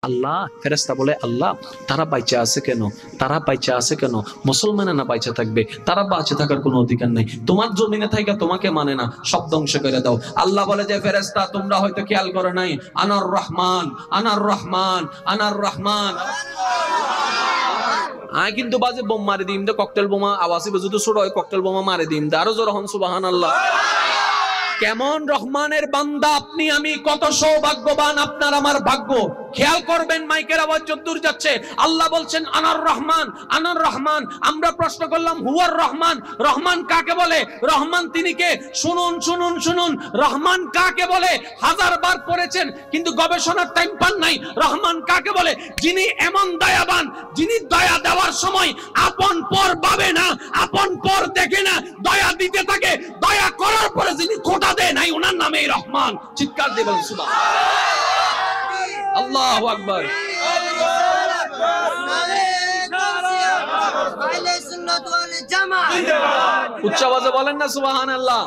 আল্লাহ, ফেরেশতা বলে আল্লাহ তারা বাইচা আছে কেন, তারা বাইচা আছে কেন, মুসলমানে না বাইচা থাকবে, তারা বাঁচে থাকার কোনো অধিকার নাই, তোমার জমিনে থাইকা তোমাকে মানে না, সব ধ্বংস করে দাও। আল্লাহ বলে যে ফেরেশতা তোমরা হয়তো খেয়াল করো নাই, আনার রহমান, আনার রহমান, আনার রহমান। আয় কিন্তু বাজে বোম মারি দিম দে, ককটেল বোমা আওয়াজে যদি ছোট হয় ককটেল বোমা মারি দিম দে, আরো জোর হন সুবহানাল্লাহ। কেমন রহমানের বান্দা আপনি আমি, কত সৌভাগ্যবান আপনার আমার ভাগ্য। খেয়াল করবেন মাইকের আওয়াজ যতদূর যাচ্ছে, আল্লাহ বলছেন আনার রহমান, আনার রহমান। আমরা প্রশ্ন করলাম হুয়ার রহমান, রহমান কাকে বলে? রহমান তিনি কে? শুনুন শুনুন শুনুন, রহমান কাকে বলে হাজার বার পড়েছেন কিন্তু গবেষণার টাইম পান নাই। রহমান কাকে বলে? যিনি এমন দয়াবান, যিনি দয়া দেওয়ার সময় আপন পর ভাবে না, আপন পর দেখে না, দয়া দিতে থাকে, দয়া করার পরে যিনি খোটা দেয় নাই, ওনার নামেই রহমান। চিৎকার দিয়ে বলেন সুবহানাল্লাহ, আল্লাহু আকবার। উচ্চ আওয়াজে বলেন না সুবহানাল্লাহ।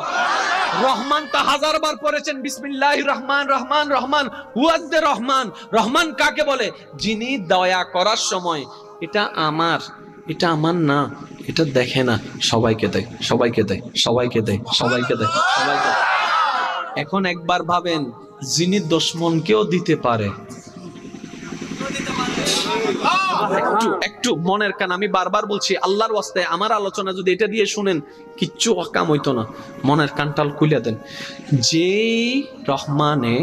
রহমানটা হাজার বার পড়েছেন, বিসমিল্লাহির রহমান রহমান রহমান, হুয়াজ দে রহমান। রহমান কাকে বলে? যিনি দয়া করার সময় এটা আমার, এটা আমার না, এটা দেখে না, সবাইকে দেয়, সবাইকে দেয়, সবাইকে দেয়, সবাইকে দেয়, সবাইকে দেয়। এখন একবার ভাবেন, যিনি দুশমনকেও দিতে পারে, একটু মনের কান, আমি বারবার বলছি আল্লাহর ওয়াস্তে আমার আলোচনা যদি এটা দিয়ে শুনেন কিচ্ছু কাম হইতো না, মনের কানটাল খুলে দেন। যেই রহমানে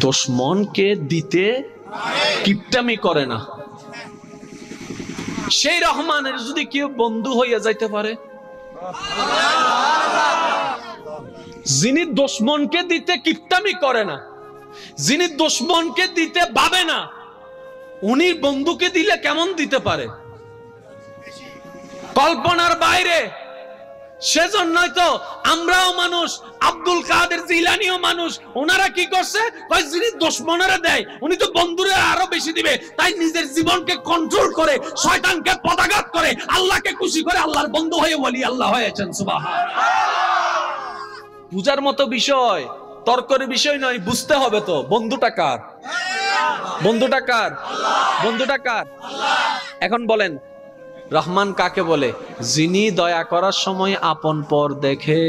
দুশমনকে দিতে কিপটামি করে না, সেই রহমানের যদি কেউ বন্ধু হইয়া যাইতে পারে, যিনি দুশমনকে দিতে কিপটামি করে না, যিনি দুশমনকে দিতে ভাবে না, উনি বন্ধুকে দিলে কেমন দিতে পারে? কল্পনার বাইরে। সেজন্যই তো আমরাও মানুষ, আব্দুল কাদের জিলানীও মানুষ। ওনারা কি করছে? যিনি দুশমনেরা দেয় উনি তো বন্ধুরা আরো বেশি দিবে, তাই নিজের জীবনকে কন্ট্রোল করে, শয়তানকে পদাঘাত করে, আল্লাহকে খুশি করে আল্লাহর বন্ধু হয়ে ওলি আল্লাহ হয়েছেন। সুবহানাল্লাহ। বুঝার মতো বিষয়, তর্কের বিষয় নয়, বুঝতে হবে তো বন্ধুটা কার, বন্ধুটা কার, বন্ধুটা কার। এখন বলেন রহমান কাকে বলে? যিনি দয়া করার সময় আপন পর দেখে,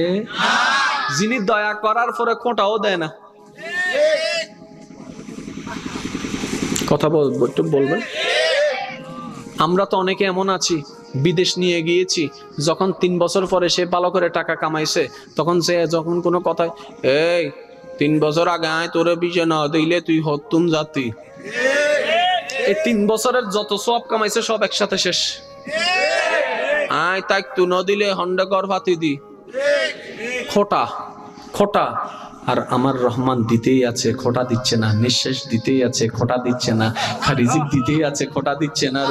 যিনি দয়া করার পরে খোঁটাও দেয় না। কথা একটু বলবেন। আমরা তো অনেকে এমন আছি, বিদেশ নিয়ে গিয়েছি, যখন 3 বছর পরে সে ভালো করে টাকা কামাইছে, তখন সে যখন কোনো কথায়, এই 3 বছর আগে আয় তোরে বিজে না দিলে তুই হতুম জাতি, এই 3 বছরের যত সব কামাইছে সব একসাথে শেষ। আয় তাই তুই না দিলে হন্ডা কর ফাতি দি, খোটা খোটা। আর আমার রহমান দিতেই আছে, খোটা দিচ্ছে না, নিঃশ্বাস দিতেই আছে, খোটা দিচ্ছে না, রিজিক দিতেই আছে, খোটা দিচ্ছে না,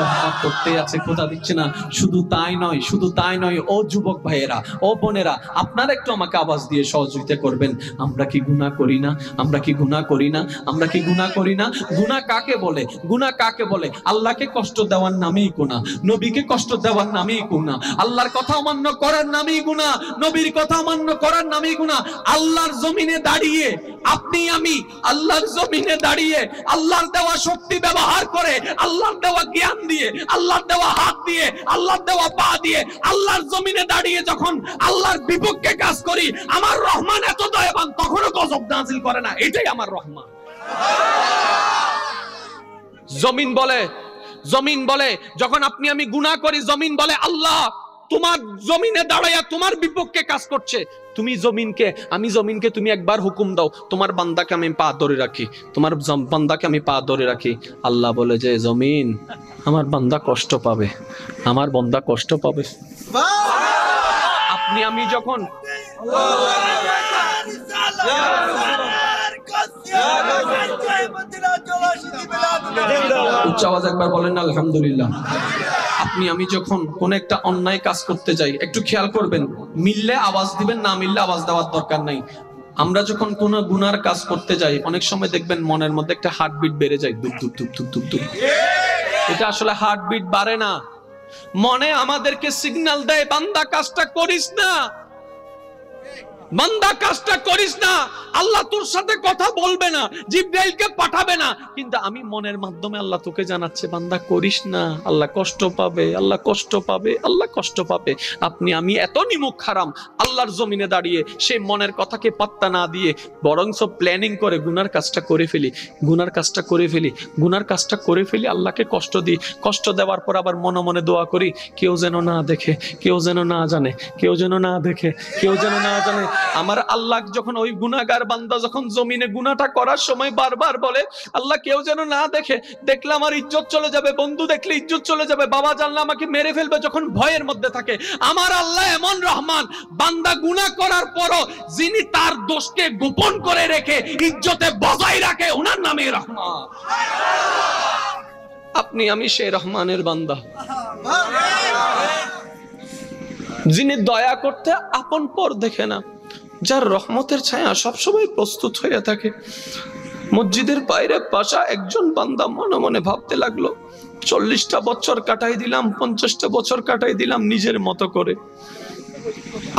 রহমত করতে আছে, খোটা দিচ্ছে না। শুধু তাই নয়, শুধু তাই নয়, ও যুবক ভাইয়েরা, ও বোনেরা, আপনারা একটু আমাকে আওয়াজ দিয়ে সহযোগিতা করবেন। আমরা কি গুনাহ করি না? আমরা কি গুনাহ করি না? আমরা কি গুনাহ করি না? গুনাহ কাকে বলে? গুনাহ কাকে বলে? আল্লাহকে কষ্ট দেওয়ার নামেই গুনাহ, নবীকে কষ্ট দেওয়ার নামেই গুনাহ, আল্লাহর কথা অমান্য করার নামেই গুনাহ, নবীর কথা অমান্য করার নামেই গুনাহ। আল্লাহর জমিনে দাঁড়িয়ে আপনি আমি, আল্লাহর জমিনে দাঁড়িয়ে আল্লাহর দেওয়া শক্তি ব্যবহার করে, আল্লাহর দেওয়া জ্ঞান দিয়ে, আল্লাহর দেওয়া হাত দিয়ে, আল্লাহর দেওয়া পা দিয়ে, আল্লাহর জমিনে দাঁড়িয়ে যখন আল্লাহর বিপক্ষে কাজ করি, আমার রহমান এত দয়াবান তখনও গজব নাজিল করে না। এটাই আমার রহমান। জমিন বলে, জমিন বলে যখন আপনি আমি গুনাহ করি, জমিন বলে আল্লাহ তোমার জমিনে দাঁড়াইয়া তোমার বিপক্ষে কাজ করছে, তুমি জমিনকে, আমি জমিনকে তুমি একবার হুকুম দাও, তোমার বান্দাকে আমি পা ধরে রাখি, তোমার বান্দাকে আমি পা ধরে রাখি। আল্লাহ বলে যে জমিন আমার বান্দা কষ্ট পাবে, আমার বান্দা কষ্ট পাবে। আপনি আমি যখন উচ্চ আওয়াজ একবার বলেন আলহামদুলিল্লাহ। আপনি আমি যখন কোন একটা অন্যায় কাজ করতে যাই, একটু খেয়াল করবেন, মিললে আওয়াজ দিবেন, না মিললে আওয়াজ দেওয়ার দরকার নাই। আমরা যখন কোন গুনার কাজ করতে যাই, অনেক সময় দেখবেন মনের মধ্যে একটা হার্টবিট বেড়ে যায়, দুপ দুপ দুপ দুপ দুপ দুপ। এটা আসলে হার্টবিট বাড়ে না, মনে আমাদেরকে সিগন্যাল দেয় বান্দা কাজটা করিস না। বান্দা কাজটা করিস না, আল্লাহ তোর সাথে কথা বলবে না, জিবরাইলকে পাঠাবে না, কিন্তু আমি মনের মাধ্যমে আল্লাহ তোকে জানাচ্ছে বান্দা করিস না, আল্লাহ কষ্ট পাবে, আল্লাহ কষ্ট পাবে, আল্লাহ কষ্ট পাবে। আমি এত নিমুখ হারাম, আল্লাহর জমিনে দাঁড়িয়ে সেই মনের কথাকে পাত্তা না দিয়ে বরঞ্চ প্ল্যানিং করে গুনার কাজটা করে ফেলি, গুনার কাজটা করে ফেলি, গুনার কাজটা করে ফেলি, আল্লাহকে কষ্ট দিই। কষ্ট দেওয়ার পর আবার মনে মনে দোয়া করি, কেউ যেন না দেখে, কেউ যেন না জানে, কেউ যেন না দেখে, কেউ যেন না জানে। আমার আল্লাহ যখন ওই গুনাহগার বান্দা যখন জমিনে গুনাহটা করার সময় বারবার বলে আল্লাহ কেউ যেন না দেখে, দেখলে আমার ইজ্জত চলে যাবে, বন্ধু দেখলে ইজ্জত চলে যাবে, বাবা জানলে আমাকে মেরে ফেলবে, যখন ভয়ের মধ্যে থাকে, আমার আল্লাহ এমন রহমান, বান্দা গুনাহ করার পরও যিনি তার দোষকে গোপন করে রেখে ইজ্জতে বজায় রাখে, ওনার নামে রহমান। আমি সেই রহমানের বান্দা, যিনি দয়া করতে আপন পর দেখে না, যার রহমতের ছায়া সবসময় প্রস্তুত হয়ে থাকে। মসজিদের বাইরে পাশা একজন বান্দা মনে মনে ভাবতে লাগলো, 40টা বছর কাটাই দিলাম, 50টা বছর কাটাই দিলাম নিজের মতো করে,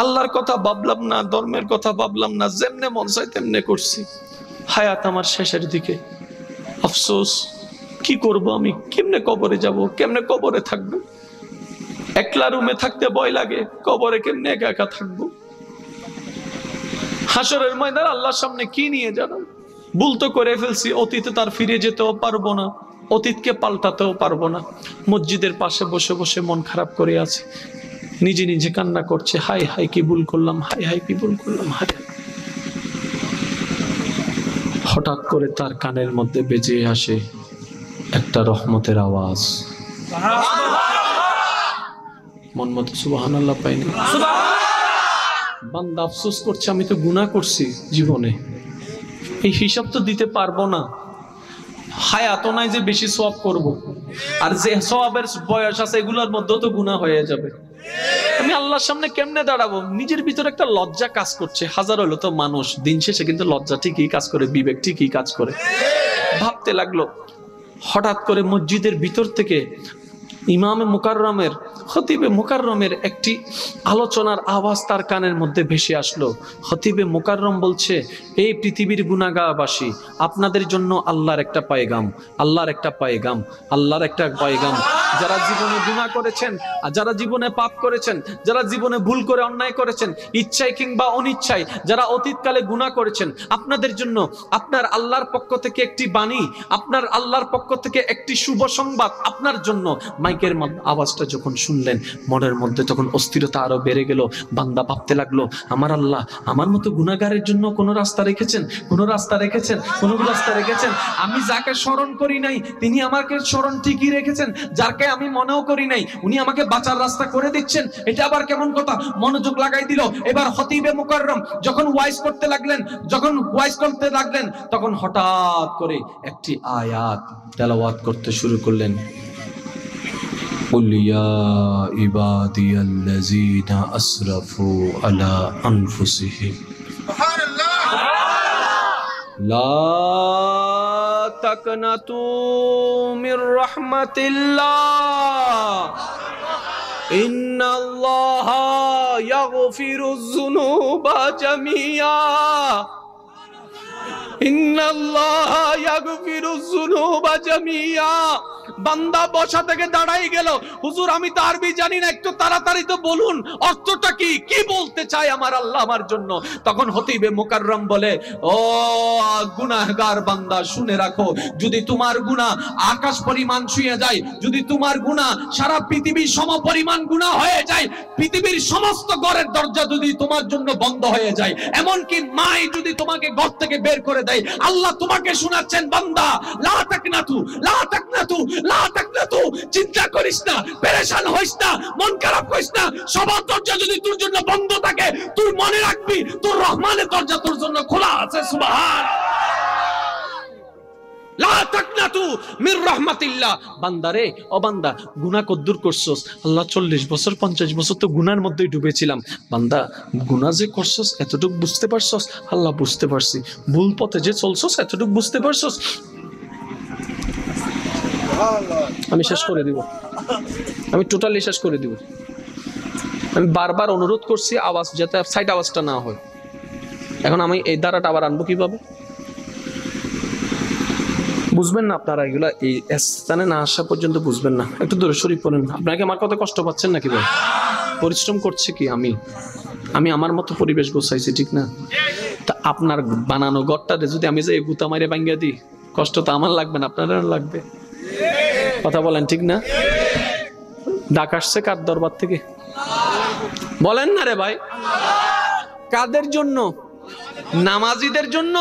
আল্লাহর কথা ভাবলাম না, ধর্মের কথা ভাবলাম না, যেমনে মন চায় তেমনে করছি, হায়াত আমার শেষের দিকে, আফসোস কি করব আমি, কেমনে কবরে যাব, কেমনে কবরে থাকবো, একলা রুমে থাকতে ভয় লাগে, কবরে কেমনে একা একা থাকবো, হাসরের ময়দানে আল্লাহর সামনে কি নিয়ে যাবেন, ভুল তো করে ফেলছি, অতীতে তার ফিরে যেতেও পারবো না, অতীতকে পাল্টাতেও পারবো না। মসজিদের পাশে বসে বসে মন খারাপ করে আছে, নিজে নিজে কান্না করছে, হাই হাই কি ভুল করলাম, হাই হাই কি ভুল করলাম, হাই। হঠাৎ করে তার কানের মধ্যে বেজে আসে একটা রহমতের আওয়াজ, মন মতো সুবহানাল্লাহ পাইনি। বান্দা আফসোস করছে, আমি তো গুনাহ করছি জীবনে, এই হিসাব তো দিতে পারবো না, হায়াত নাই যে বেশি সওয়াব করব, আর যে সওয়াবের বয়স আছে এগুলোর মধ্যেও তো গুনাহ হয়ে যাবে, আমি আল্লাহর সামনে কেমনে দাঁড়াবো। নিজের ভিতরে একটা লজ্জা কাজ করছে, হাজার হলো তো মানুষ, দিন শেষে কিন্তু লজ্জা ঠিকই কাজ করে, বিবেক ঠিকই কাজ করে। ভাবতে লাগলো, হঠাৎ করে মসজিদের ভিতর থেকে ইমামে মুকাররমের, খতিবে মুকাররমের একটি আলোচনার আওয়াজ তার কানের মধ্যে ভেসে আসলো। খতিবে মুকাররম বলছে, এই পৃথিবীর গুনাহগারবাসী, আপনাদের জন্য আল্লাহর একটা পায়গাম, আল্লাহর একটা পায়গাম, আল্লাহর একটা পায়গাম। যারা জীবনে গুনাহ করেছেন, যারা জীবনে পাপ করেছেন, যারা জীবনে ভুল করে অন্যায় করেছেন, ইচ্ছায় কিংবা অনিচ্ছায় যারা অতীতকালে গুনাহ করেছেন, আপনাদের জন্য আপনার আল্লাহর পক্ষ থেকে একটি বাণী, আপনার আল্লাহর পক্ষ থেকে একটি শুভ সংবাদ আপনার জন্য। মাইকের আওয়াজটা যখন শুনলেন মনের মধ্যে তখন অস্থিরতা আরো বেড়ে গেল। বান্দা ভাবতে লাগলো, আমার আল্লাহ আমার মতো গুনাহগারের জন্য কোন রাস্তা রেখেছেন, কোন রাস্তা রেখেছেন, কোন রাস্তা রেখেছেন। আমি যাকে স্মরণ করি নাই তিনি আমাকে স্মরণ ঠিকই রেখেছেন, যাকে আমি মনেও করি নাই উনি আমাকে বাঁচার রাস্তা করে দিচ্ছেন, এটা আবার কেমন কথা। মনোযোগ লাগাই দিল। এবার খতিবে মুকাররম যখন ওয়াইজ করতে লাগলেন, তখন হঠাৎ করে একটি আয়াত তেলাওয়াত করতে শুরু করলেন। قل يا عبادي الذين أسرفوا على أنفسهم لا تقنطوا من رحمة الله إن الله يغفر الذنوب جميعا ইন্নাল্লাহ ইয়াগফিরু যুনুবা জামিয়া। বান্দা বসা থেকে দাঁড়াই গেল, হুজুর আমি তো আরবি জানি না, একটু তাড়াতাড়ি তো বলুন অর্থটা কি, কি বলতে চায় আমার আল্লাহ আমার জন্য। তখন খতিবে মুকাররম বলে, ও গুনাহগার বান্দা শুনে রাখো, যদি তোমার গুনাহ আকাশ পরিমাণ ছুঁয়ে যায়, যদি তোমার গুনাহ সারা পৃথিবীর সমপরিমাণ গুনাহ হয়ে যায়, পৃথিবীর সমস্ত ঘরের দরজা যদি তোমার জন্য বন্ধ হয়ে যায়, এমনকি মাই যদি তোমাকে ঘর থেকে বের করে দেয়, আল্লাহ তোমাকে শোনাচ্ছেন বান্দা, লা তাকনাতু লা তাকনাতু লা তাকনাতু, চিন্তা করিস না, পেরেশান হইস না, মন খারাপ করিস না। সব দরজা যদি তোর জন্য বন্ধ থাকে, তুই মনে রাখবি তোর রহমানের দরজা তোর জন্য খোলা আছে। সুবহানাল্লাহ। লা তাকনাতু মির রাহমাতিল্লাহ। বান্দারে, ও বান্দা, গুনাহ কদ্দুর করছস, আল্লাহ 40 বছর 50 বছর তো গুনার মধ্যেই ডুবেছিলাম। বান্দা গুনাহ যে করছস এতটুকু বুঝতে পারছস? আল্লাহ বুঝতে পারছি। ভুল পথে যে চলছস এতটুকু বুঝতে পারছস? আমি শেষ করে দিব, আমি টোটালি শেষ করে দিব। আমি বারবার অনুরোধ করছি আওয়াজ যাতে সাইড আওয়াজটা না হয়। এখন আমি এই ধারাটা আবার আনবো কিভাবে? বুঝবেন না আপনারা, এগুলা এই স্থানে না আসা পর্যন্ত বুঝবেন না। একটু দূরে শরীফ পড়েন। আপনাকে আমার কথা কষ্ট পাচ্ছেন নাকি ভাই? পরিশ্রম করছে কি আমি আমার মতো পরিবেশ গোছাইছি, ঠিক না? তা আপনার বানানো ঘরটাতে যদি আমি যে গুতা মারে ভাঙ্গা দিই, কষ্ট তো আমার লাগবে না, আপনারা লাগবে। কথা বলেন, ঠিক না? ডাক আসছে কার দরবার থেকে? বলেন না রে ভাই। কাদের জন্য? নামাজিদের জন্য।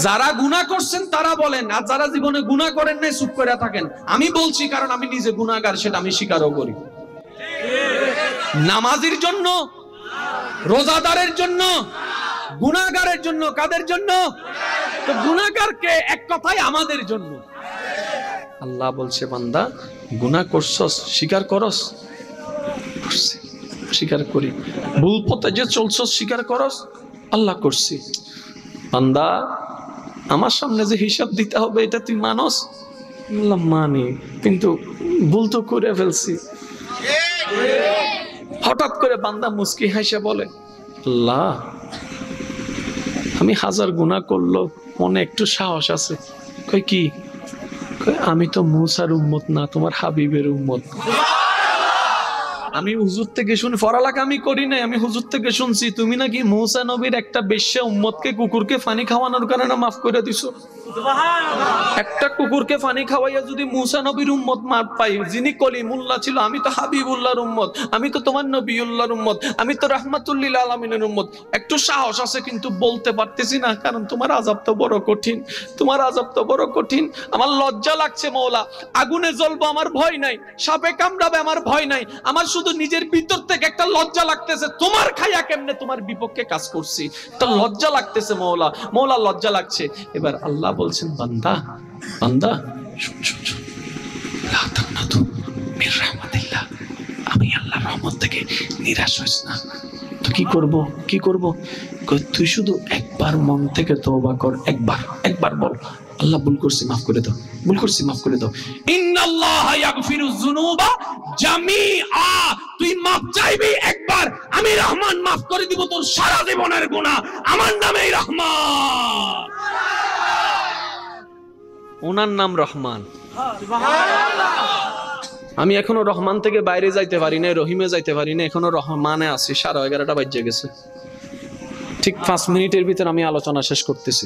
যারা গুনাহ করছেন তারা বলেন, আর যারা জীবনে গুনাহ করেন নাই চুপ করে থাকেন। আমি বলছি কারণ আমি নিজে গুনাহগার, সেটা আমি স্বীকারও করি। নামাজির জন্য, রোজাদারের জন্য, গুনাহগারের জন্য। কাদের জন্য? তো গুনাহগারকে এক কথায় আমাদের জন্য। আল্লাহ বলছে, বান্দা গুনাহ করছস, স্বীকার করস? স্বীকার করি। ভুল পথে যে চলছস, স্বীকার করস? আল্লাহ করছি। বান্দা আমার সামনে যে হিসাব দিতে হবে এটা তুই মানস? আল্লাহ মানি, কিন্তু ভুল তো করে ফেলছি। হঠাৎ করে বান্দা মুস্কি হাসে বলে, আল্লাহ আমি হাজার গুনাহ করলো, মনে একটু সাহস আছে। কই কি? আমি তো মুসার উম্মত না, তোমার হাবিবের উম্মত। আমি হুজুর থেকে শুনি, পড়ালেখা আমি করি নাই, আমি হুজুর থেকে শুনছি তুমি নাকি মুসা নবীর একটা বেশ্যা উম্মতকে কুকুরকে পানি খাওয়ানোর কারণে মাফ করে দিছো। একটা কুকুরকে পানি খাওয়াইয়া যদি মুসা নবীর উম্মত মাফ পাই, যিনি কলিমুল্লাহ ছিল, আমি তো হাবিবুল্লাহর উম্মত, আমি তো তোমার নবিউল্লাহর উম্মত, আমি তো রাহমাতুল্লিল আলামিনের উম্মত। একটু সাহস আছে কিন্তু বলতে পারতেছি না, কারণ তোমার আযাব তো বড় কঠিন, তোমার আযাব তো বড় কঠিন। আমার লজ্জা লাগছে মওলা। আগুনে জ্বলবো আমার ভয় নাই, সাপে কামড়াবে আমার ভয় নাই, আমার শুধু নিজের ভিতর থেকে একটা লজ্জা লাগতেছে, তোমার খাইয়া কেমনে তোমার বিপক্ষে কাজ করছি, তো লজ্জা লাগতেছে মওলা, মওলা লজ্জা লাগছে। এবার আল্লাহ বলছেন, বান্দা বান্দা শুন শুন শুন, লা তাকনাতু মির রাহমাতিল্লাহ, আমি আল্লাহর রহমত থেকে নিরাশ হইস না। তো কি করব? কি করব? তুই শুধু একবার মন থেকে তওবা কর, একবার বল, আল্লাহ ভুল করছি মাফ করে দাও, ভুল করছি মাফ করে দাও। ইন্নাল্লাহা ইয়াগফিরুয যুনুবা জামিআ, তুই মাফ চাইবি একবার, আমি রহমান মাফ করে দিব তোর সারা জীবনের গুনাহ। আমার নামেই রহমান, ওনার নাম রহমান। আমি এখনো রহমান থেকে বাইরে যাইতে পারি না, রহিমে যাইতে পারি না, এখনো রহমানে আছি। 11:30 বাজে গেছে, ঠিক 5 মিনিটের ভিতর আমি আলোচনা শেষ করতেছি।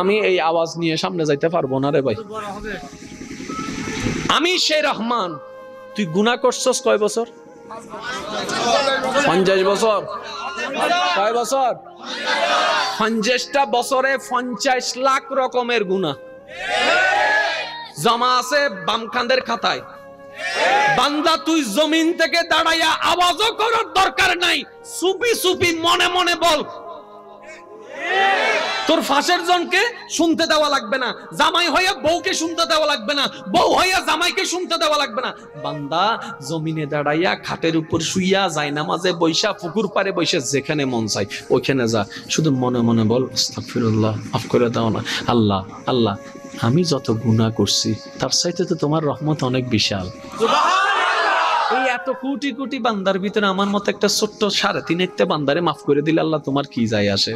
আমি এই আওয়াজ নিয়ে সামনে যাইতে পারবো না রে ভাই। আমি সেই রহমান। তুই গুনাহ করছস কয় বছর? 50 বছর। কয় বছর? 50টা বছরে 50 লাখ রকমের গুনাহ জমা আছে বাম কাঁধের খাতায়। বান্দা তুই জমিন থেকে দাঁড়াইয়া আওয়াজও করার দরকার নাই, চুপি চুপি মনে মনে বল। তোর ফাঁসের জনকে শুনতে দেওয়া লাগবে না, জামাই হইয়া বউকে শুনতে দেওয়া লাগবে না, বউ হইয়া জামাইকে শুনতে দেওয়া লাগবে না। বান্দা জমিনে দাঁড়াইয়া, খাটের উপর শুইয়া, জায়নামাজে বৈশা, পুকুর পাড়ে বৈশা, যেখানে মন চাই ওইখানে যা, শুধু মনে মনে বল, আস্তাগফিরুল্লাহ, মাফ করে দাও না আল্লাহ। আল্লাহ আমি যত গুনাহ করছি তার চাইতে তো তোমার রহমত অনেক বিশাল। এই এত কোটি কোটি বান্দার ভিতরে আমার মতো একটা ছোট্ট 3.5 বান্দারে মাফ করে দিলে আল্লাহ তোমার কি যায় আসে?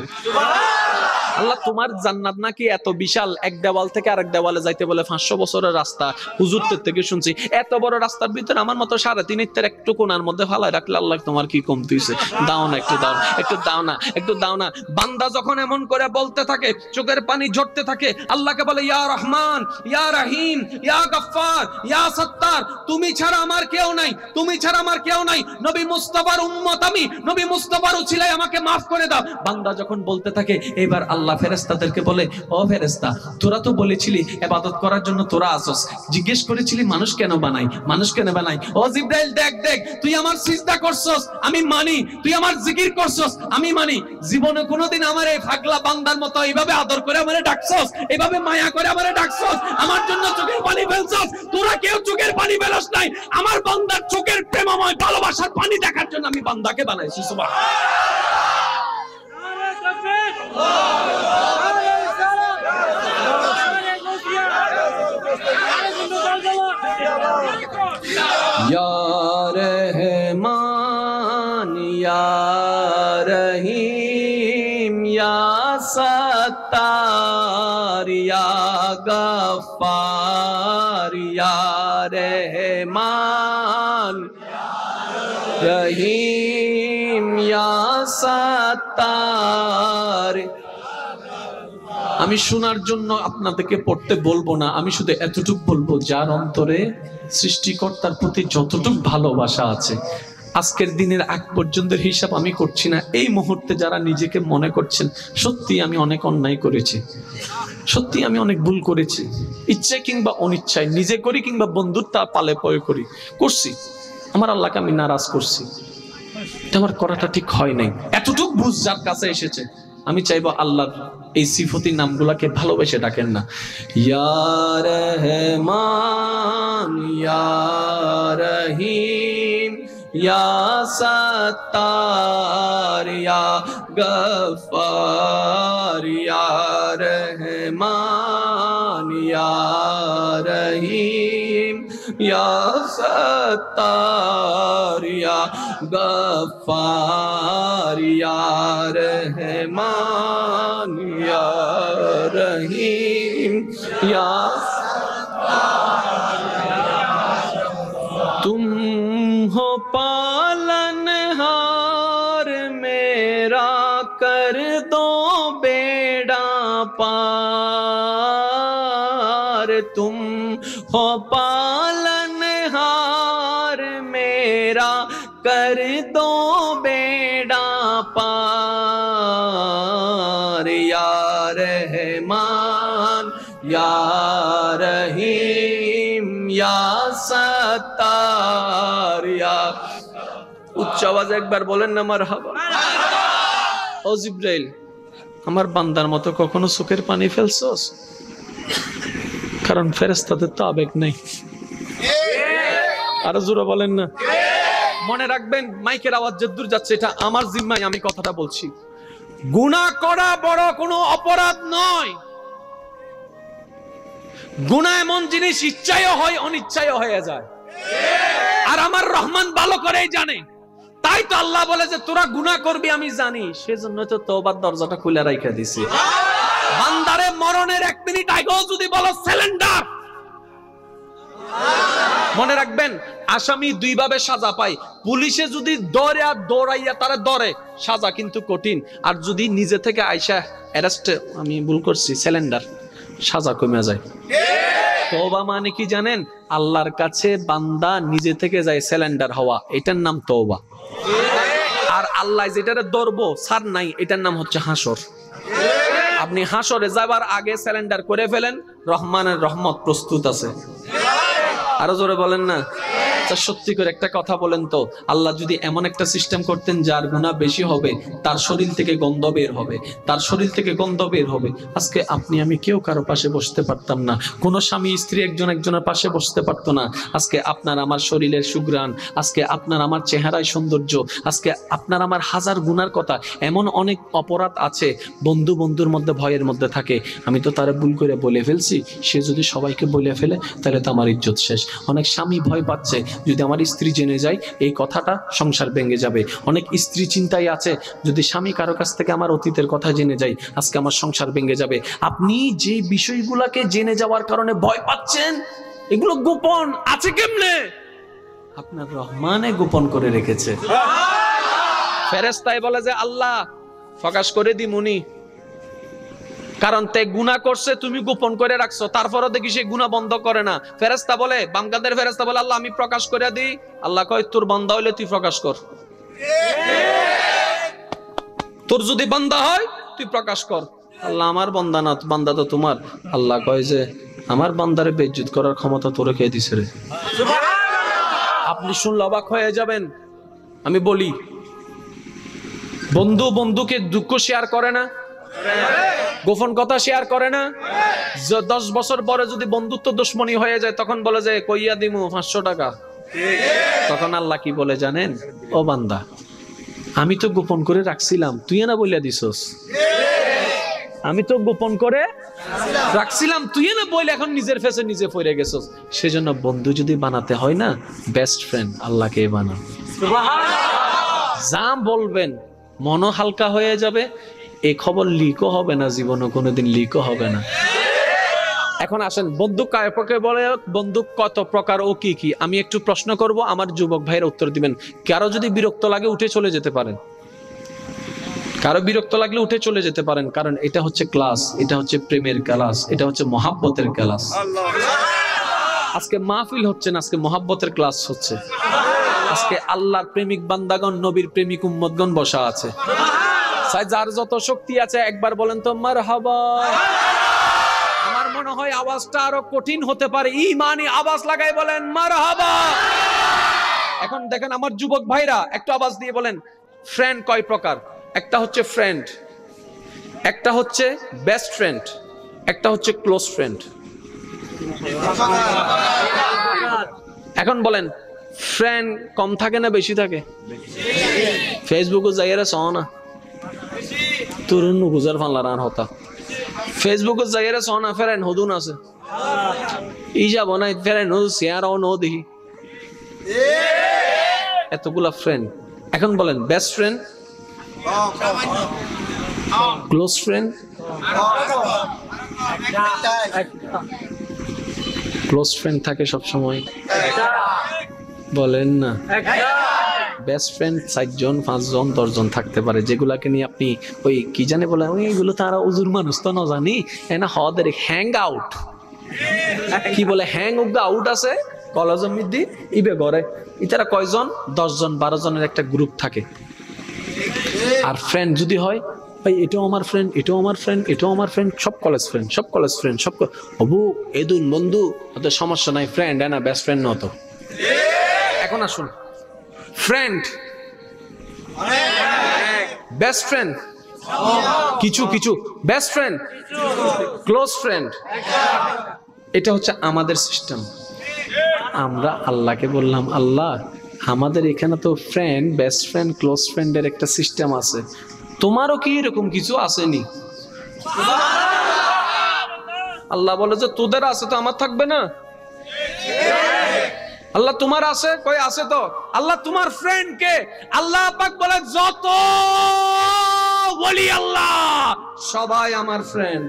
আল্লাহ তোমার জান্নাত নাকি এত বিশাল, এক দেওয়াল থেকে আরেক দেওয়ালে যাইতে বলে 500 বছরের রাস্তা। হুজুরদের থেকে শুনছি এত বড় রাস্তার ভিতরে আমার মতো 3.5 একটু কোণার মধ্যে ফালায় রাখলে আল্লাহ তোমার কি কমতি হইছে? দাও না, একটু দাও, একটু দাও না, একটু দাও না। বান্দা যখন এমন করে বলতে থাকে, চোখের পানি ঝরতে থাকে, আল্লাহকে বলে, ইয়া রহমান, ইয়া রহিম, ইয়া গফফার, ইয়া সত্তার, তুমি ছাড়া আমার কেউ নাই, তুমি ছাড়া আমার কেউ নাই, নবী মুস্তাফার উম্মত আমি, নবী মুস্তাফার উছিলায় আমাকে মাফ করে দাও। বান্দা যখন বলতে থাকে, এবার আল্লাহ ফেরেশতাদেরকে বলে, ও ফেরেশতা, তোরা তো বলেছিলি ইবাদত করার জন্য তোরা আসস, জিজ্ঞেস করেছিলি মানুষ কেন বানাই, মানুষ কেন বানাই। ও জিবরাইল দেখ দেখ, তুই আমার সিজদা করছস আমি মানি, তুই আমার জিকির করছস আমি মানি। জীবনে কোনোদিন আমার এই পাগলা বান্দার মতো এইভাবে আদর করে আমারে ডাকছস, এইভাবে মায়া করে আমারে ডাকছস, আমার জন্য চোখের পানি ফেলছস। তোরা কেউ চোখের পানি ফেলস নাই, আমার বান্দার চোখের প্রেমময় ভালোবাসার পানি দেখার জন্য আমি বান্দাকে বানাইছি। সুবহানাল্লাহ। ইয়া রহমান ইয়া সত্তার ইয়া গফফার ইয়া রহমান রহিম ইয়া সত্তার। আমি শোনার জন্য আপনাদেরকে পড়তে বলবো না, আমি শুধু এতটুকু বলবো, যার অন্তরে সৃষ্টিকর্তার প্রতি যতটুকু ভালোবাসা আছে, আজকের দিনের আগ পর্যন্ত হিসাব আমি করছি না, এই মুহূর্তে যারা নিজেকে মনে করছেন সত্যি আমি অনেক অন্যায় করেছি, সত্যি আমি অনেক ভুল করেছি, ইচ্ছে কিংবা অনিচ্ছায়, নিজে করি কিংবা বন্ধুর তা পালে পয় করছি, আমার আল্লাহকে আমি নারাজ করছি, এটা আমার করাটা ঠিক হয় নাই, এতটুকু বুঝ যার কাছে এসেছে, আমি চাইবো আল্লাহর এই সিফতি নামগুলাকে ভালোবেসে ডাকেন না, ইয়া রহমান ইয়া রহিম ইয়া সত্তার ইয়া গফফার ইয়া রহমান ইয়া রহিম ইয়া সত্তার ইয়া গফফার ইয়া রহমান ইয়া রহিম ইয়া तुम हो पालनहार मेरा, कर दो बेड़ा पार। तुम हो पालनहार मेरा, कर दो बेड़ा पार। या रहमान या रहीम या সত্তার ইয়া। উচ্চ আওয়াজে একবার বলেন না মারহাবা। ও জিবরাইল, আমার বান্দার মতো কখনো চোখের পানি ফেলছস? কারণ ফেরেশতাদের তো আবেগ নেই। আরো জোরে বলেন না। মনে রাখবেন, মাইকের আওয়াজ যদ্দূর যাচ্ছে এটা আমার জিম্মায় আমি কথাটা বলছি। গুনাহ করা বড় কোনো অপরাধ নয়। গুনাহ এমন জিনিস ইচ্ছায় হয় অনিচ্ছায় হয়ে যায়, আর আমার রহমান ভালো করেই জানে। তাই তো আল্লাহ বলে যে তোরা গুনাহ করবি আমি জানি, সেজন্য তো তওবার দরজাটা খুলে রাখা দিছি। বান্দারে মরণের 1 মিনিট আগেও যদি বলো সিলিন্ডার, মনে রাখবেন আসামি 2 ভাবে সাজা পায়। পুলিশে যদি দৌড়াইয়া তারা ধরে, সাজা কিন্তু কঠিন। আর যদি নিজে থেকে আইসা অ্যারেস্ট, আমি ভুল করছি, সিলিন্ডার, সাজা কমে যায়। তওবা মানে কি জানেন? আল্লাহর কাছে বান্দা নিজে থেকে যায় সিলিন্ডার হওয়া, এটার নাম তওবা। আর আল্লাহ যেটারে ধরবো ছাড় নাই, এটার নাম হচ্ছে হাসর। আপনি হাসরে যাবার আগে সিলিন্ডার করে ফেলেন, রহমানের রহমত প্রস্তুত আছে। আরো জোরে বলেন না। সত্যি করে একটা কথা বলেন তো, আল্লাহ যদি এমন একটা সিস্টেম করতেন যার গুনাহ বেশি হবে তার শরীর থেকে গন্ধ বের হবে, তার শরীর থেকে গন্ধ বের হবে, আজকে আপনি আমি কেউ কারো পাশে বসতে পারতাম না, কোনো স্বামী স্ত্রী একজন একজনের পাশে বসতে পারতো না। আজকে আপনার আমার শরীরের সুঘ্রাণ, আজকে আপনার আমার চেহারায় সৌন্দর্য, আজকে আপনার আমার হাজার গুনার কথা। এমন অনেক অপরাধ আছে বন্ধু বন্ধুর মধ্যে ভয়ের মধ্যে থাকে, আমি তো তারা ভুল করে বলে ফেলছি, সে যদি সবাইকে বলে ফেলে তাহলে তো আমার ইজ্জত শেষ। অনেক স্বামী ভয় পাচ্ছে যদি আমার স্ত্রী জেনে যায় এই কথাটা সংসার ভেঙে যাবে। অনেক স্ত্রী চিন্তায় আছে যদি স্বামী কারো কাছ থেকে আমার অতীতের কথা জেনে যায় আজকে আমার সংসার ভেঙে যাবে। আপনি যে বিষয়গুলোকে জেনে যাওয়ার কারণে ভয় পাচ্ছেন, এগুলো গোপন আছে কেমনে? আপনার রহমানে গোপন করে রেখেছে। ফেরেশতায় বলে যে আল্লাহ প্রকাশ করে দিমুনি, কারণ তে গুনাহ করছে তুমি গোপন করে রাখছো, তারপরও দেখি সে গুনাহ বন্ধ করে না। ফেরেশতা বলে, বামকাদের ফেরেশতা বলে আল্লাহ আমি প্রকাশ করে দিই। আল্লাহ কয় তোর বান্দা হইলে তুই প্রকাশ কর, তোর যদি বান্দা হয় তুই প্রকাশ কর। আল্লাহ আমার বান্দা না, বান্দা তো তোমার। আল্লাহ কয় যে আমার বান্দারে বেইজ্জত করার ক্ষমতা তোরে কে দিছে রে? আপনি শুনলে অবাক হয়ে যাবেন। আমি বলি, বন্ধু বন্ধুকে দুঃখ শেয়ার করে না, গোপন কথা শেয়ার করে না। 10 বছর পরে যদি বন্ধুত্ব দুশ্মনী হয়ে যায় তখন বলে যে কইয়া দিমু 500 টাকা। তখন আল্লাহ কি বলে জানেন? ও বান্দা, আমি তো গোপন করে রাখছিলাম, তুই না বইলা দিছস। আমি তো গোপন করে রাখছিলাম, তুই না বইলে এখন নিজের ফেসে নিজে পড়ে গেছস। সেজন্য বন্ধু যদি বানাতে হয় না, বেস্ট ফ্রেন্ড আল্লাহকে বানান। যা বলবেন মনও হালকা হয়ে যাবে, এই খবর লিকও হবে না, জীবনে কোনোদিন লিকও হবে না। এখন আসেন, বন্দুক কাকে বলে, বন্দুক কত প্রকার ও কি কি, আমি একটু প্রশ্ন করব, আমার যুবক ভাইয়ের উত্তর দিবেন। কারো যদি বিরক্ত লাগে উঠে চলে যেতে পারেন, কারো বিরক্ত লাগলে উঠে চলে যেতে পারেন, কারণ এটা হচ্ছে ক্লাস, এটা হচ্ছে প্রেমের ক্লাস, এটা হচ্ছে মহাব্বতের ক্লাস। আজকে মাহফিল হচ্ছে না, আজকে মহাব্বতের ক্লাস হচ্ছে। আজকে আল্লাহর প্রেমিক বান্দাগণ, নবীর প্রেমিক উম্মতগণ বসা আছে। যার যত শক্তি আছে একবার বলেন তো মারহাবা। আমার মনে হয় আওয়াজটা আরো কঠিন হতে পারে, ঈমানি আওয়াজ লাগাই বলেন মারহাবা। এখন দেখেন আমার যুবক ভাইরা, একটু আওয়াজ দিয়ে বলেন ফ্রেন্ড কয় প্রকার। একটা হচ্ছে ফ্রেন্ড, একটা হচ্ছে বেস্ট ফ্রেন্ড, একটা হচ্ছে ক্লোজ ফ্রেন্ড। এখন বলেন ফ্রেন্ড কম থাকে না বেশি থাকে? ফেসবুকে যাইরা চাও না তরুণ গুজার ফানলার হতা, ফেসবুকে যাইরা চাও না ফ্রেন্ড হদুন আছে ই যাব না ফ্রেন্ড হদু শেয়ারও নো দেখি, এতগুলা ফ্রেন্ড। এখন বলেন best friend, close friend. Close friend থাকে সব সময়, বলেন না? বেস্ট ফ্রেন্ড 4 জন 5 জন 10 জন থাকতে পারে, যেগুলাকে নিয়ে আপনি ওই কি জানে বলে ওইগুলো তারা উজুর মানুষ তো না জানি না হদের হ্যাং আউট, কি বলে হ্যাং আউট আছে কলেজের মধ্যে ইবে ঘরে, ইতারা কয়জন 10 জন 12 জনের একটা গ্রুপ থাকে। আর ফ্রেন্ড যদি হয় ভাই এটাও আমার ফ্রেন্ড, এটাও আমার ফ্রেন্ড, এটাও আমার ফ্রেন্ড, সব কলেজ ফ্রেন্ড, সব কলেজ ফ্রেন্ড, সব অবু এদুন বন্ধু, ওদের সমস্যা নাই, ফ্রেন্ড না বেস্ট ফ্রেন্ড নত। এখন আসুন ফ্রেন্ড, বেস্ট ফ্রেন্ড কিছু কিছু, বেস্ট ফ্রেন্ড, ক্লোজ ফ্রেন্ড, এটা হচ্ছে আমাদের সিস্টেম। আমরা আল্লাহকে বললাম আল্লাহ আমাদের এখানে তো ফ্রেন্ড, বেস্ট ফ্রেন্ড, ক্লোজ ফ্রেন্ডের একটা সিস্টেম আছে, তোমারও কি এরকম কিছু আসেনি? আল্লাহ বলে যে তোদের আছে তো আমার থাকবে না? আল্লাহ তোমার আছে, কই আছে তো। আল্লাহ তোমার ফ্রেন্ড কে? আল্লাহ পাক বলে যত ওলি আল্লাহ সবাই আমার ফ্রেন্ড,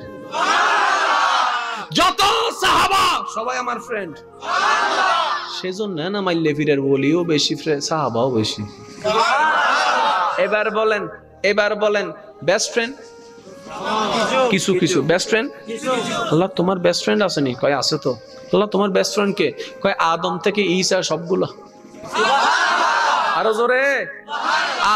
যত সাহাবা সবাই আমার ফ্রেন্ড। সেজন্য না মাইলে ফিরের ওলিও বেশি, সাহাবাও বেশি। এবার বলেন, এবার বলেন বেস্ট ফ্রেন্ড কিছু কিছু, বেস্ট ফ্রেন্ড আল্লাহ তোমার বেস্ট ফ্রেন্ড আসেনি? কয় আছে তো। আল্লাহ তোমার বেস্ট ফ্রেন্ড কে? কয় আদম থেকে ঈসা সবগুলো। আরো জোরে,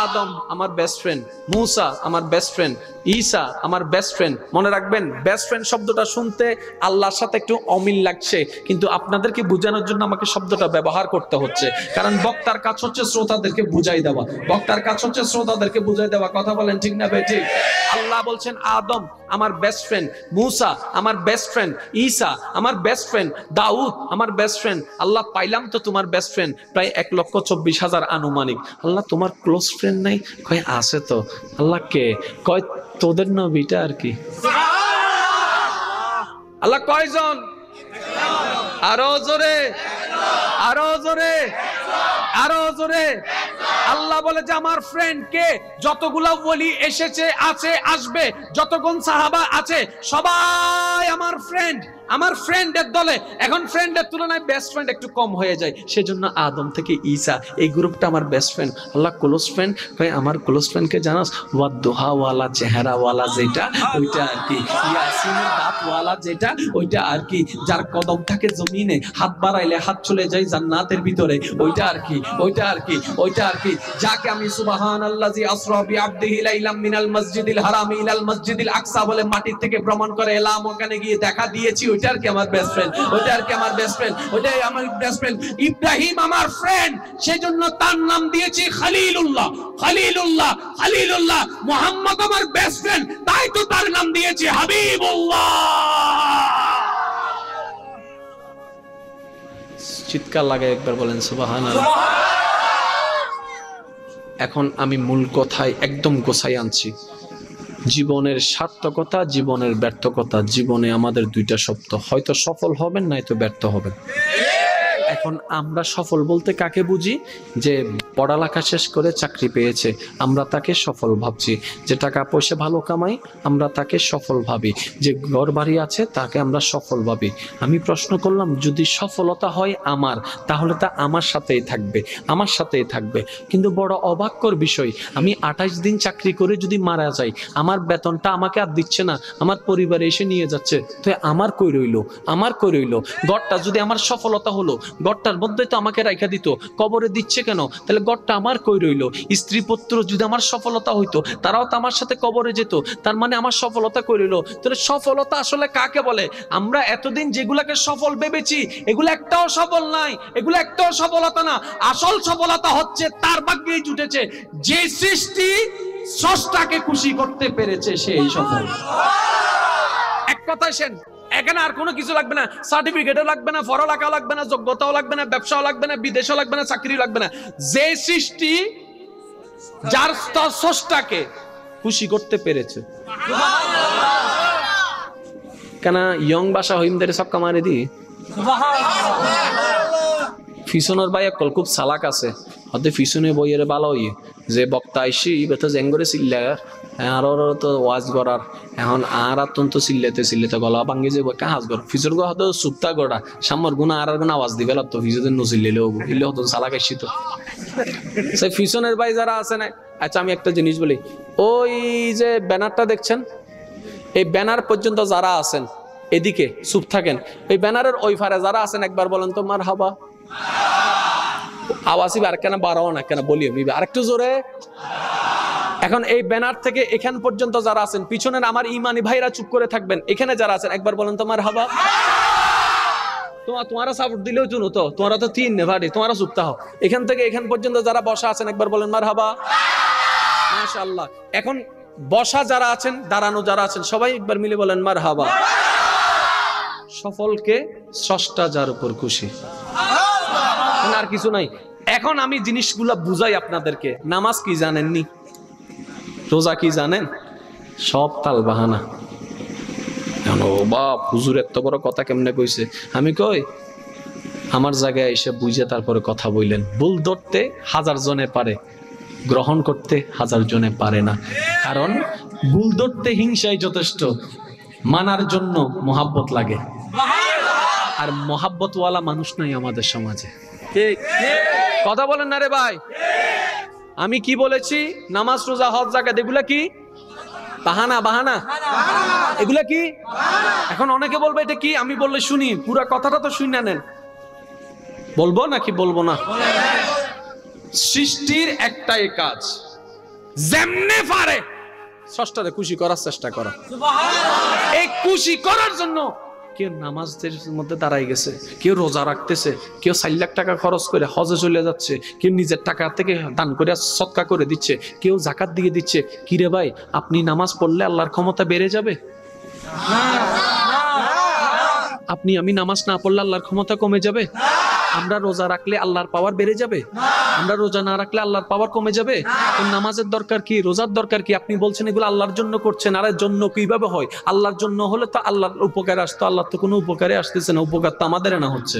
আদম আমার বেস্ট ফ্রেন্ড, মুসা আমার বেস্ট ফ্রেন্ড, ঈসা আমার বেস্ট ফ্রেন্ড। মনে রাখবেন বেস্ট ফ্রেন্ড শব্দটা শুনতে আল্লাহর সাথে একটু অমিল লাগছে, কিন্তু আপনাদেরকে বোঝানোর জন্য আমাকে শব্দটা ব্যবহার করতে হচ্ছে, কারণ বক্তার কাজ হচ্ছে শ্রোতাদেরকে বুঝাই দেওয়া, বক্তার কাজ হচ্ছে শ্রোতাদেরকে বুঝাই দেওয়া। কথা বলেন ঠিক না ভাই? ঠিক। আল্লাহ বলছেন আদম আমার বেস্ট ফ্রেন্ড, মুসা আমার বেস্ট ফ্রেন্ড, ঈসা আমার বেস্ট ফ্রেন্ড, দাউদ আমার বেস্ট ফ্রেন্ড। আল্লাহ পাইলাম তো তোমার বেস্ট ফ্রেন্ড প্রায় 1,24,000 আনুমানিক। আল্লাহ তোমার ক্লোজ ফ্রেন্ড নাই? কয় আছে তো। আল্লাহ কে? কয় তোদের নবীটা আর কি। আল্লাহ কয়জন? আরো জোরে, আরো জোরে, আরো জোরে। আল্লাহ বলে যে আমার ফ্রেন্ড কে? যতগুলো ওলি এসেছে, আছে, আসবে, যতক্ষণ সাহাবা আছে সবাই আমার ফ্রেন্ড, আমার ফ্রেন্ডের দলে। এখন ফ্রেন্ডের তুলনায় বেস্ট ফ্রেন্ড একটু কম হয়ে যায়, সেজন্য আদম থেকে ঈসা এই গ্রুপটা আমার বেস্ট ফ্রেন্ড। আল্লাহ ক্লোজ ফ্রেন্ড কয় আমার ক্লোজ ফ্রেন্ডকে জানাস? ওয়াদুহা ওয়ালা, চেহারা ওয়ালা যেটা ওইটা আর কি, ইয়াসিনের দাঁত ওয়ালা যেটা ওইটা আর কি, যার কদম থাকে জমিনে, হাত বাড়াইলে হাত চলে যায় জান্নাতের ভিতরে, ওইটা আর কি, ওইটা আর কি, ওইটা আর কি, যাকে আমি সুবহানাল্লাযী আসরা বিআবদিহি লাইলাম মিনাল মসজিদিল হারামি ইলাল মসজিদিল আকসা বলে মাটির থেকে ভ্রমণ করে এলাম, ওখানে গিয়ে দেখা দিয়েছি, ওইটা আর কি আমার বেস্ট ফ্রেন্ড, ওইটা আর কি আমার বেস্ট ফ্রেন্ড, ওইটাই আমার বেস্ট ফ্রেন্ড। ইব্রাহিম আমার ফ্রেন্ড, সেজন্য তার নাম দিয়েছি খলিলুল্লাহ, খলিলুল্লাহ, খলিলুল্লাহ। মুহাম্মদ আমার বেস্ট ফ্রেন্ড, তাই তো তার নাম দিয়েছি হাবিবুল্লাহ। চিৎকার লাগে একবার বলেন সুবহানাল্লাহ। এখন আমি মূল কথায় একদম গোছাই আনছি। জীবনের সার্থকতা, জীবনের ব্যর্থকতা। জীবনে আমাদের দুইটা শব্দ, হয়তো সফল হবেন নয়তো ব্যর্থ হবেন। এখন আমরা সফল বলতে কাকে বুঝি? যে পড়ালেখা শেষ করে চাকরি পেয়েছে, আমরা তাকে সফল ভাবছি। যে টাকা পয়সা ভালো কামাই, আমরা তাকে সফল ভাবি। যে ঘর বাড়ি আছে, তাকে আমরা সফল ভাবি। আমি প্রশ্ন করলাম, যদি সফলতা হয় আমার, তাহলে তা আমার সাথেই থাকবে, আমার সাথেই থাকবে। কিন্তু বড় অবাক্যর বিষয়, আমি 28 দিন চাকরি করে যদি মারা যাই, আমার বেতনটা আমাকে আর দিচ্ছে না, আমার পরিবারে এসে নিয়ে যাচ্ছে, তো আমার কই রইল, আমার কই রইল? গড়টা যদি আমার সফলতা হলো, গড়টার মধ্যে তো আমাকে রাইখা দিত, কবরে দিচ্ছে কেন? তাহলে গড়টা আমার কই রইল? স্ত্রী পুত্র যদি আমার সফলতা হইতো, তারাও তো আমার সাথে কবরে যেত, তার মানে আমার সফলতা কই রইল? তাহলে সফলতা আসলে কাকে বলে? আমরা এতদিন যেগুলাকে সফল ভেবেছি, এগুলো একটাও সফল নাই, এগুলো একটাও সফলতা না। আসল সফলতা হচ্ছে তার ভাগ্যেই জুটেছে যে সৃষ্টি স্রষ্টাকে খুশি করতে পেরেছে, সেই সফল। এক কথায় সেন, এখানে আর কোনো কিছু লাগবে না, সার্টিফিকেটও লাগবে না, পড়ালেখা লাগবে না, যোগ্যতাও লাগবে না, ব্যবসাও লাগবে না, বিদেশও লাগবে না, চাকরি লাগবে না। যে সৃষ্টি যার স্রষ্টাকে খুশি করতে পেরেছে। কেন ইয়ং বাসা হইমদের সক্কা মারি দি ফিসনের ভাই একল খুব সালাক আছে, হতে ফিসনে বইয়ের ভালো হইয়ে যে বক্তা আইসি বেতো জেঙ্গরে চিল্লা আর তো ওয়াজ করার এখন আর অত্যন্ত চিল্লাতে গলা ভাঙ্গি যে কাজ কর ফিসর গো হতো সুপ্তা গড়া সামর গুণা আর গুণা আওয়াজ দিবে লাগতো ফিসদের নচিল্লিলে হবো ইলে হতো সালাক আইসি। তো সেই ফিসনের ভাই যারা আছে না, আচ্ছা আমি একটা জিনিস বলি, ওই যে ব্যানারটা দেখছেন, এই ব্যানার পর্যন্ত যারা আছেন এদিকে চুপ থাকেন, এই ব্যানারের ওই ফারে যারা আছেন একবার বলেন তো মার হাবা। আওয়াজ আর কেন বাড়াও না, কেন বলিও নিবে আরেকটু জোরে। এখন এই ব্যানার থেকে এখান পর্যন্ত যারা আছেন, পিছনের আমার ইমানি ভাইরা চুপ করে থাকবেন, এখানে যারা আছেন একবার বলেন তো মার হাবা। তোমারা সাপোর্ট দিলেও চুনো তো, তোমারা তো তিন নেভারি, তোমারা চুপ থাকো। এখান থেকে এখান পর্যন্ত যারা বসা আছেন একবার বলেন মার হাবা। মাশাআল্লাহ। এখন বসা যারা আছেন, দাঁড়ানো যারা আছেন, সবাই একবার মিলে বলেন মার হাবা। সফলকে স্রষ্টা যার উপর খুশি, আর কিছু নাই। এখন আমি জিনিসগুলা বুঝাই আপনাদেরকে। নামাজ কি জানেননি? রোজা কি জানেন? সব তাল বাহানা। ও বাপ, হুজুর এত বড় কথা কেমনে কইছে? আমি কই আমার জায়গায় এসে বুঝে তারপরে কথা বললেন। ভুল ধরতে 1000 জনে পারে, গ্রহণ করতে 1000 জনে পারে না। কারণ ভুল ধরতে হিংসাই যথেষ্ট, মানার জন্য মোহাব্বত লাগে। আর মোহাব্বতওয়ালা মানুষ নাই আমাদের সমাজে। ঠিক কথা বলেন না রে ভাই? আমি কি বলেছি? নামাজ, রোজা, হজ, যাকাত এগুলা কি বাহানা? বাহানা এগুলা কি? এখন অনেকে বলবে এটা কি, আমি বললে শুনি, পুরা কথাটা তো শুনে নেন। বলবো নাকি বলবো না? সৃষ্টির একটাই কাজ, যেমনে পারে স্রষ্টারে খুশি করার চেষ্টা করা। এই খুশি করার জন্য কেউ নামাজের মধ্যে দাঁড়াই গেছে, কেউ রোজা রাখতেছে, কেউ 4 লাখ টাকা খরচ করে হজে চলে যাচ্ছে, কেউ নিজের টাকা থেকে দান করে সদকা করে দিচ্ছে, কেউ যাকাত দিয়ে দিচ্ছে। কিরে ভাই, আপনি নামাজ পড়লে আল্লাহর ক্ষমতা বেড়ে যাবে? আমি নামাজ না পড়লে আল্লাহর ক্ষমতা কমে যাবে? আমরা রোজা রাখলে আল্লাহর পাওয়ার বেড়ে যাবে? আমরা রোজা না রাখলে আল্লাহর পাওয়ার কমে যাবে? নামাজের দরকার কি, রোজার দরকার কি? আপনি বলছেন এগুলো আল্লাহর জন্য করছেন। আর জন্য কিভাবে হয়? আল্লাহর জন্য হলে তো আল্লাহর উপকারে আসতো, আল্লাহর তো কোনো উপকারে আসতেছে না, উপকার তো আমাদের না হচ্ছে।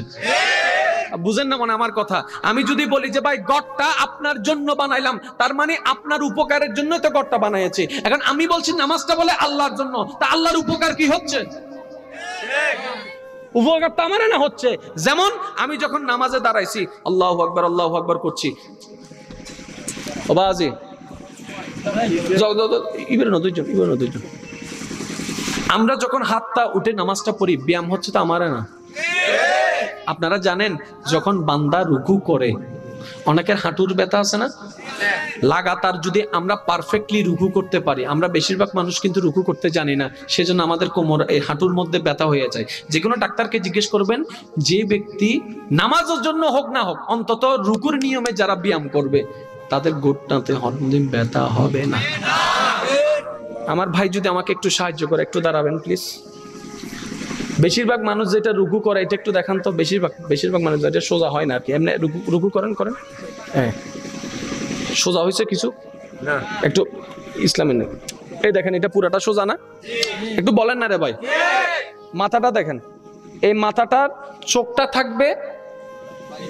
বুঝেন না মানে আমার কথা? আমি যদি বলি যে ভাই গড়টা আপনার জন্য বানাইলাম, তার মানে আপনার উপকারের জন্য তো গড়টা বানাইছি। এখন আমি বলছি নামাজটা বলে আল্লাহর জন্য, তা আল্লাহর উপকার কি হচ্ছে? উপকার তো আমার না হচ্ছে। যেমন আমি যখন নামাজে দাঁড়াইছি, আল্লাহু আকবার আল্লাহু আকবার করছি, ও বাজি যাও ইবের না দুইজন। আমরা যখন হাতটা উঠে নামাজটা পড়ি, ব্যায়াম হচ্ছে তো আমার না। আপনারা জানেন যখন বান্দা রুকু করে, অনেকের হাঁটুর ব্যথা আছে না? লাগাতার যদি আমরা পারফেক্টলি রুকু করতে পারি, আমরা বেশিরভাগ মানুষ কিন্তু রুকু করতে জানি না, সেজন্য আমাদের কোমর, এই হাঁটুর মধ্যে ব্যথা হয়ে যায়। যে কোনো ডাক্তারকে জিজ্ঞেস করবেন, যে ব্যক্তি নামাজের জন্য হোক না হোক, অন্তত রুকুর নিয়মে যারা ব্যায়াম করবে, তাদের ঘুটনাতে হরদিন ব্যথা হবে না। আমার ভাই যদি আমাকে একটু সাহায্য করে, একটু দাঁড়াবেন প্লিজ। বেশিরভাগ মানুষ যেটা রুকু করে, এটা একটু দেখান তো। বেশিরভাগ মানুষ যেটা সোজা হয় না আর কি, এমনি রুকু করেন। হ্যাঁ, সোজা হয়েছে কিছু না, একটু ইসলামের নেই। এই দেখেন, এটা পুরাটা সোজা না? একটু বলেন না রে ভাই। মাথাটা দেখেন, এই মাথাটার চোখটা থাকবে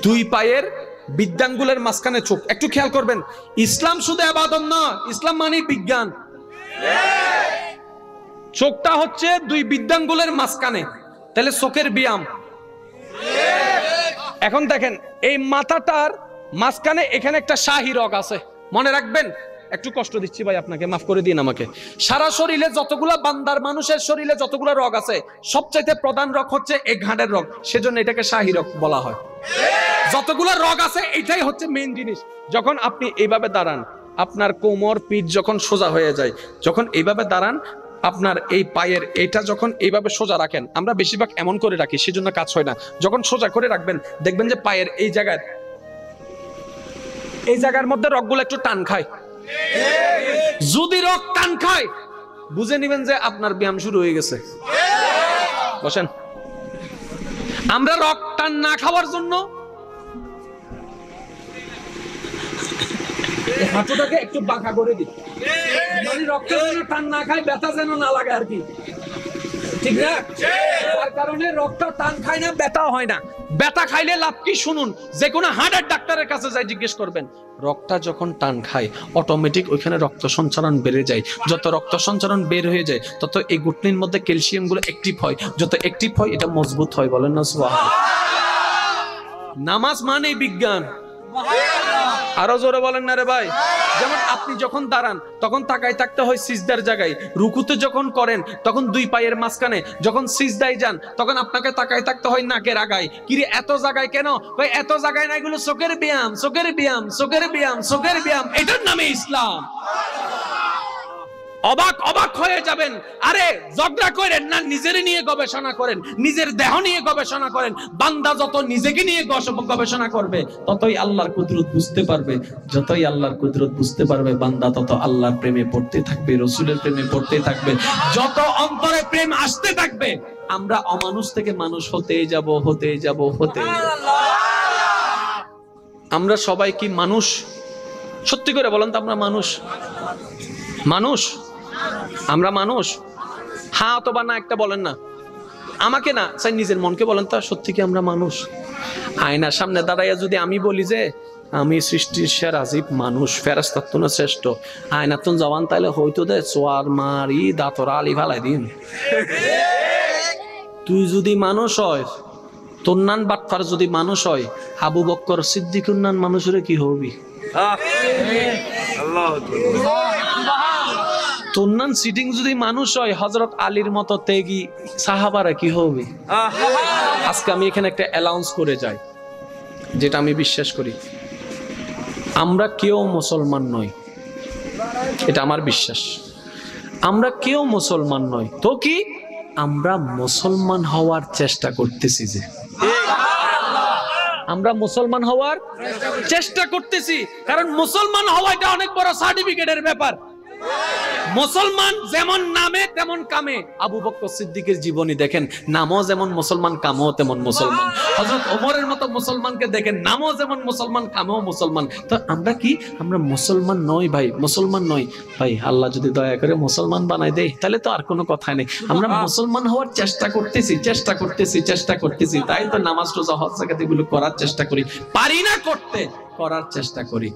2 পায়ের বিদ্যাঙ্গুলের মাঝখানে চোখ। একটু খেয়াল করবেন, ইসলাম শুধু ইবাদত না, ইসলাম মানে বিজ্ঞান। চোখটা হচ্ছে দুই বিদ্যাঙ্গুলের মাঝখানে, তাহলে চোখের ব্যায়াম। এখন দেখেন এই মাথাটার মাঝখানে এখানে একটা শাহী রগ আছে, মনে রাখবেন। একটু কষ্ট দিচ্ছি ভাই আপনাকে, মাফ করে দিন আমাকে। সারা শরীরে যতগুলা বান্দার মানুষের শরীরে যতগুলা রগ আছে, সবচাইতে প্রধান রগ হচ্ছে এই ঘাড়ের রগ, সেজন্য এটাকে শাহী রগ বলা হয়। যতগুলা রগ আছে এটাই হচ্ছে মেইন জিনিস। যখন আপনি এইভাবে দাঁড়ান, আপনার কোমর পিঠ যখন সোজা হয়ে যায়, যখন এইভাবে দাঁড়ান, আপনার এই পায়ের এটা যখন এইভাবে সোজা রাখেন, আমরা বেশিরভাগ এমন করে রাখি সেজন্য কাজ হয় না। যখন সোজা করে রাখবেন দেখবেন যে পায়ের এই জায়গার মধ্যে রগগুলো একটু টান খায়। যদি রগ টান খায় বুঝে নিবেন যে আপনার ব্যায়াম শুরু হয়ে গেছে। বসেন। আমরা রগ টান না খাওয়ার জন্য হাঁটুটাকে একটু বাঁকা করে দিই, মানে রক্ত যেন টান না খায়, ব্যথা যেন না লাগে আর কি, ঠিক না? তার কারণে রক্ত টান খায় না, ব্যথা হয় না। ব্যথা খাইলে লাভ কি শুনুন, যে কোনো হার্টের ডাক্তারের কাছে যাই জিজ্ঞেস করবেন, রক্তটা যখন টান খায় অটোমেটিক ওইখানে রক্ত সঞ্চালন বেড়ে যায়। যত রক্ত সঞ্চালন বের হয়ে যায় তত এই গুটনির মধ্যে ক্যালসিয়াম গুলো অ্যাক্টিভ হয়, যত অ্যাক্টিভ হয় এটা মজবুত হয়। বলেন না সুবহানাল্লাহ। নামাজ মানে বিজ্ঞান। আরো জোরে বলেন না রে ভাই। যেমন আপনি যখন দাঁড়ান তখন তাকায় থাকতে হয় সিজদার জায়গায়, রুকুতে যখন করেন তখন দুই পায়ের মাঝখানে, যখন সিজদায় যান তখন আপনাকে তাকায় থাকতে হয় নাকের আগায়। কিরে এত জায়গায় কেন? ভাই এত জায়গায় না, এগুলো চোখের ব্যায়াম, চোখের ব্যায়াম, চোখের ব্যায়াম, চোখের ব্যায়াম, এটার নামে ইসলাম। অবাক হয়ে যাবেন। আরে ঝগড়া করেন না, নিজের নিয়ে গবেষণা করেন, নিজের দেহ নিয়ে গবেষণা করেন। বান্দা যত নিজেকে নিয়ে গবেষণা করবে ততই আল্লাহর কুদরত বুঝতে পারবে। যতই আল্লাহর কুদরত বুঝতে পারবে বান্দা তত আল্লাহর প্রেমে পড়তে থাকবে, রসুলের প্রেমে পড়তে থাকবে। যত অন্তরে প্রেম আসতে থাকবে আমরা অমানুষ থেকে মানুষ হতেই যাব। আমরা সবাই কি মানুষ? সত্যি করে বলেন তো, আমরা মানুষ? আমরা মানুষ? হ্যাঁ অথবা না একটা বলেন না, আমাকে না চাই নিজের মনকে বলেন তো, সত্যি কি আমরা মানুষ? আয়নার সামনে দাঁড়াইয়া যদি আমি বলি যে আমি সৃষ্টির সেরা জীব মানুষ, ফেরেশতার তো শ্রেষ্ঠ, আয়নার তো জবান তাইলে হয়তো দে চোয়ার মারি দাঁতরা আলি ফালাই দিন। তুই যদি মানুষ হয়, তোর নান বাটফার যদি মানুষ হয়, আবু বকর সিদ্দিকুর নান মানুষের কি হবি? তোর নান সিটিং যদি মানুষ হয়, হযরত আলীর মতো তেগি সাহাবারা কি হবে? আজকে আমি এখানে একটা অ্যালাউন্স করে যাই, যেটা আমি বিশ্বাস করি, আমরা কেউ মুসলমান নই, এটা আমার বিশ্বাস। আমরা কেউ মুসলমান নই, তো কি আমরা মুসলমান হওয়ার চেষ্টা করতেছি। যে আমরা মুসলমান হওয়ার চেষ্টা করতেছি, কারণ মুসলমান হওয়াটা অনেক বড় সার্টিফিকেটের ব্যাপার। মুসলমান যেমন নামে তেমন কামে। আবু বকর সিদ্দিকের জীবনী দেখেন, নামও যেমন মুসলমান, কামও তেমন মুসলমান। হযরত ওমরের মতো মুসলমানকে দেখেন, নামও যেমন মুসলমান, কামেও মুসলমান। তো আমরা কি? আমরা মুসলমান নই ভাই, মুসলমান নই ভাই। আল্লাহ যদি দয়া করে মুসলমান বানাই দেয় তাহলে তো আর কোনো কথাই নেই। আমরা মুসলমান হওয়ার চেষ্টা করতেছি। তাই তো নামাজ, রোজা, হজ, যাকাত এগুলো করার চেষ্টা করি। পারি না করতে, করার চেষ্টা করি।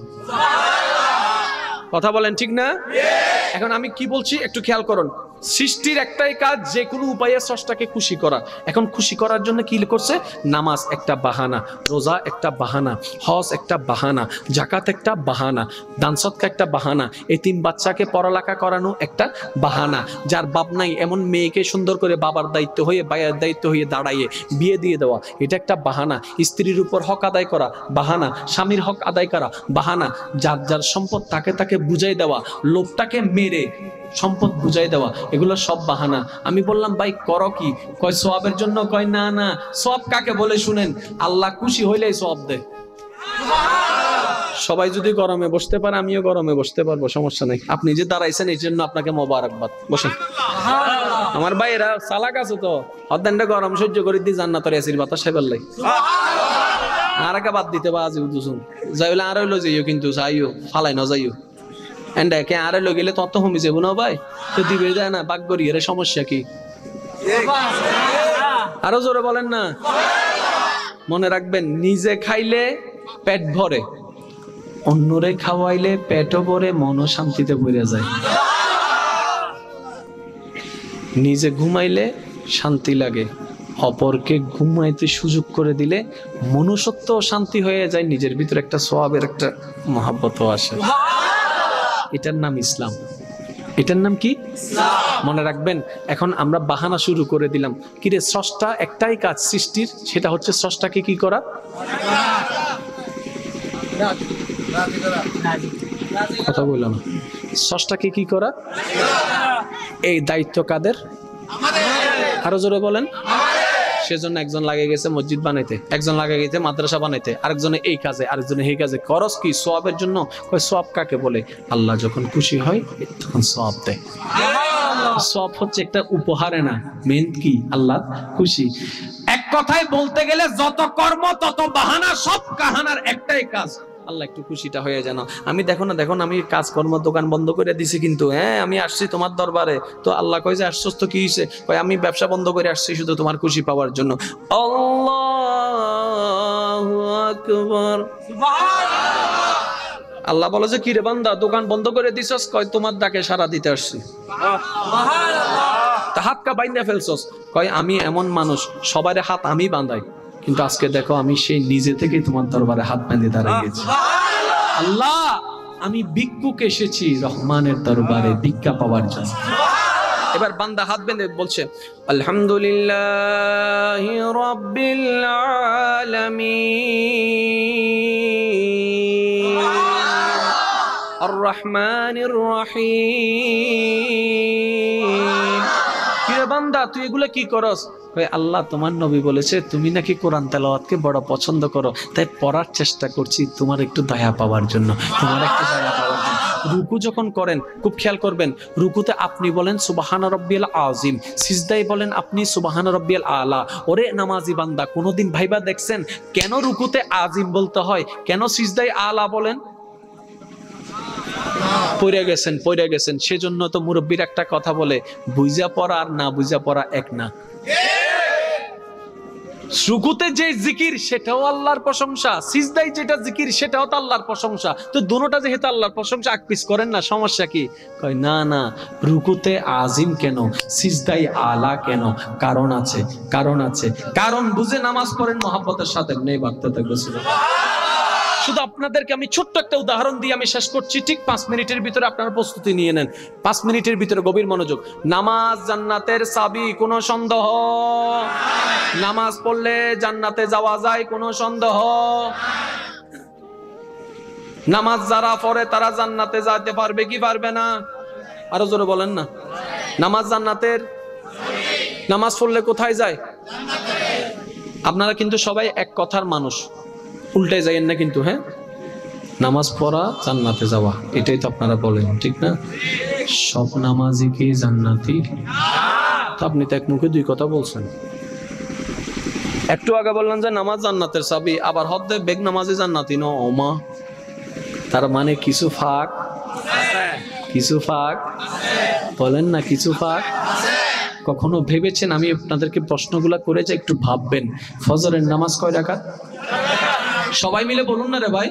কথা বলেন ঠিক না? এখন আমি কি বলছি একটু খেয়াল করুন। সৃষ্টির একটাই কাজ, যে কোনো উপায়ে স্রষ্টাকে খুশি করা। এখন খুশি করার জন্য কি করছে? নামাজ একটা বাহানা, রোজা একটা বাহানা, হজ একটা বাহানা, যাকাত একটা বাহানা, দান সদকা একটা বাহানা, এতিম বাচ্চাকে পড়ালেখা করানো একটা বাহানা, যার বাপ নাই এমন মেয়েকে সুন্দর করে বাবার দায়িত্ব হয়ে, ভাইয়ের দায়িত্ব হয়ে দাঁড়াইয়ে বিয়ে দিয়ে দেওয়া, এটা একটা বাহানা। স্ত্রীর উপর হক আদায় করা বাহানা, স্বামীর হক আদায় করা বাহানা, যার যার সম্পদ তাকে বুঝাই দেওয়া, লোভটাকে মেরে সম্পদ বুঝাই দেওয়া, এগুলো সব বাহানা। আমি বললাম ভাই করো কি? কয় সওয়াবের জন্য। কয় না, সওয়াব কাকে বলে শুনেন, আল্লাহ খুশি হইলেই সওয়াব দেয়। সবাই যদি গরমে বসতে পারে আমিও গরমে বসতে পারবো, সমস্যা নেই। আপনি যে দাঁড়াইছেন এই জন্য আপনাকে মোবারকবাদ। বসেন। আমার ভাইয়েরা চালাক আছে তো, অর্ধেকটা গরম সহ্য করে দিয়ে জান্নাতের এসির বাতাস খাইবার লাই। আর একা বাদ দিতে বা আজি উদুসুন যাইলে আরো লই যাইও, কিন্তু যাইও ফালাই না যাইও। এন্ডাকে আরে লই গেলে তত কমে যাবো না ভাই, তো দিবে যায় না বাগ করি। এর সমস্যা কি? আরো জোরে বলেন না। মনে রাখবেন, নিজে খাইলে পেট ভরে, অন্যরে খাওয়াইলে পেটও ভরে, মনও শান্তিতে ভরে যায়। নিজে ঘুমাইলে শান্তি লাগে, অপরকে ঘুমাইতে সুযোগ করে দিলে মনুষ্যত্ব শান্তি হয়ে যায়, নিজের ভিতরে একটা সওয়াবের একটা মহব্বতও আসে। এটার নাম ইসলাম। এটার নাম কি? মনে রাখবেন। এখন আমরা বাহানা শুরু করে দিলাম, কিরে স্রষ্টা একটাই কাজ সৃষ্টির, সেটা হচ্ছে স্রষ্টাকে কি করা? কথা বললাম না। স্রষ্টাকে কি করা? এই দায়িত্ব কাদের? আরো জোরে বলেন। সেজন্য একজন লাগে গেছে মসজিদ বানাইতে, একজন লাগে গেছে মাদ্রাসা বানাইতে, আরেকজনে এই কাজে, আরেকজনে এই কাজে। খরচ কি? সওয়াবের জন্য। সওয়াব কাকে বলে? আল্লাহ যখন খুশি হয় তখন সওয়াব দেয়। সওয়াব হচ্ছে একটা উপহারে না, মেন কি? আল্লাহ খুশি। এক কথায় বলতে গেলে যত কর্ম তত বাহানা, সব কাহানার একটাই কাজ, আল্লাহ একটু খুশিটা হয়ে যেন। আমি দেখো না আমি কাজকর্ম দোকান বন্ধ করে দিছি, কিন্তু হ্যাঁ আমি আসছি তোমার দরবারে। তো আল্লাহ কয় যে আশ্বস্ত কি হয়েছে? কয় আমি ব্যবসা বন্ধ করে আসছি শুধু তোমার খুশি পাওয়ার জন্য। আল্লাহু আকবার। আল্লাহ বলে যে, কি রে বান্দা, দোকান বন্ধ করে দিছস? কয় তোমার ডাকে সাড়া দিতে আসছি। তা হাত কা বাইন্ধা ফেলছস? কয় আমি এমন মানুষ, সবার হাত আমি বাঁধাই, কিন্তু আজকে দেখো আমি সেই নিজে থেকে তোমার দরবারে হাত বেঁধে দাঁড়িয়ে গেছি। আল্লাহ, আমি ভিক্ষুক এসেছি রহমানের দরবারে ভিক্ষা পাওয়ার জন্য। এবার বান্দা হাত বেঁধে বলছে, আলহামদুলিল্লাহি রাব্বিল আলামিন আর রহমানির রহিম। কিরে বান্দা, তুই এগুলা কি করস? আল্লাহ তোমার নবী বলেছে তুমি নাকি কোরআন তেলাওয়াতকে বড় পছন্দ করো, তাই পড়ার চেষ্টা করছি তোমার একটু দয়া পাওয়ার জন্য, তোমার একটু দয়া পাওয়ার জন্য। রুকু যখন করেন খুব খেয়াল করবেন, রুকুতে আপনি বলেন সুবহানা রাব্বিয়াল আযীম, সিজদায় বলেন আপনি সুবহানা রাব্বিয়াল আলা। ওরে নামাজি বান্দা, কোনোদিন ভাইবা দেখছেন কেন রুকুতে আযীম বলতে হয়, কেন সিজদায় আলা বলেন? পড়ে গেছেন। সেজন্য তো মুরব্বীর একটা কথা বলে, বুঝা পড়া আর না বুঝা পড়া এক না। রুকুতে যে জিকির সেটাও আল্লাহর প্রশংসা, সিজদায় যেটা জিকির সেটাও তো আল্লাহর প্রশংসা। তো দুটোটা যেহেতু আল্লাহর প্রশংসা, আকপিস করেন না, সমস্যা কি? কয় না, রুকুতে আযীম কেন, সিজদায় আলা কেন? কারণ আছে। কারণ বুঝে নামাজ পড়েন মহব্বতের সাথে, নেই বাড়তে থাকবে। শুধু আপনাদেরকে আমি ছোট্ট একটা উদাহরণ দিয়ে আমি শেষ করছি, ঠিক 5 মিনিটের ভিতরে আপনারা প্রস্তুতি নিয়ে নেন। 5 মিনিটের ভিতরে গভীর মনোযোগ। নামাজ জান্নাতের চাবি, কোনো সন্দেহ? নামাজ পড়লে জান্নাতে যাওয়া যায়, কোনো সন্দেহ? নামাজ যারা পড়ে তারা জান্নাতে যেতে পারবে কি পারবে না? আরো জোরে বলেন না। নামাজ জান্নাতের। নামাজ পড়লে কোথায় যায়? আপনারা কিন্তু সবাই এক কথার মানুষ, উল্টে যাইয়েন না কিন্তু। হ্যাঁ, নামাজ পড়া জান্নাতে যাওয়া, এটাই তো আপনারা বলেন, ঠিক না? সব নামাজি কি জান্নাতি? আপনি তো এক মুখে দুই কথা বলছেন। একটু আগে বললেন যে নামাজ জান্নাতের চাবি, আবার হদ্দে বেগ নামাজি জান্নাতি ন ওমা। তার মানে কিছু ফাঁক বলেন না, কিছু ফাঁক। কখনো ভেবেছেন, আমি আপনাদেরকে প্রশ্নগুলা করে যে একটু ভাববেন, ফজরের নামাজ কয় রাকাত? সবাই মিলে বলুন না রে ভাই।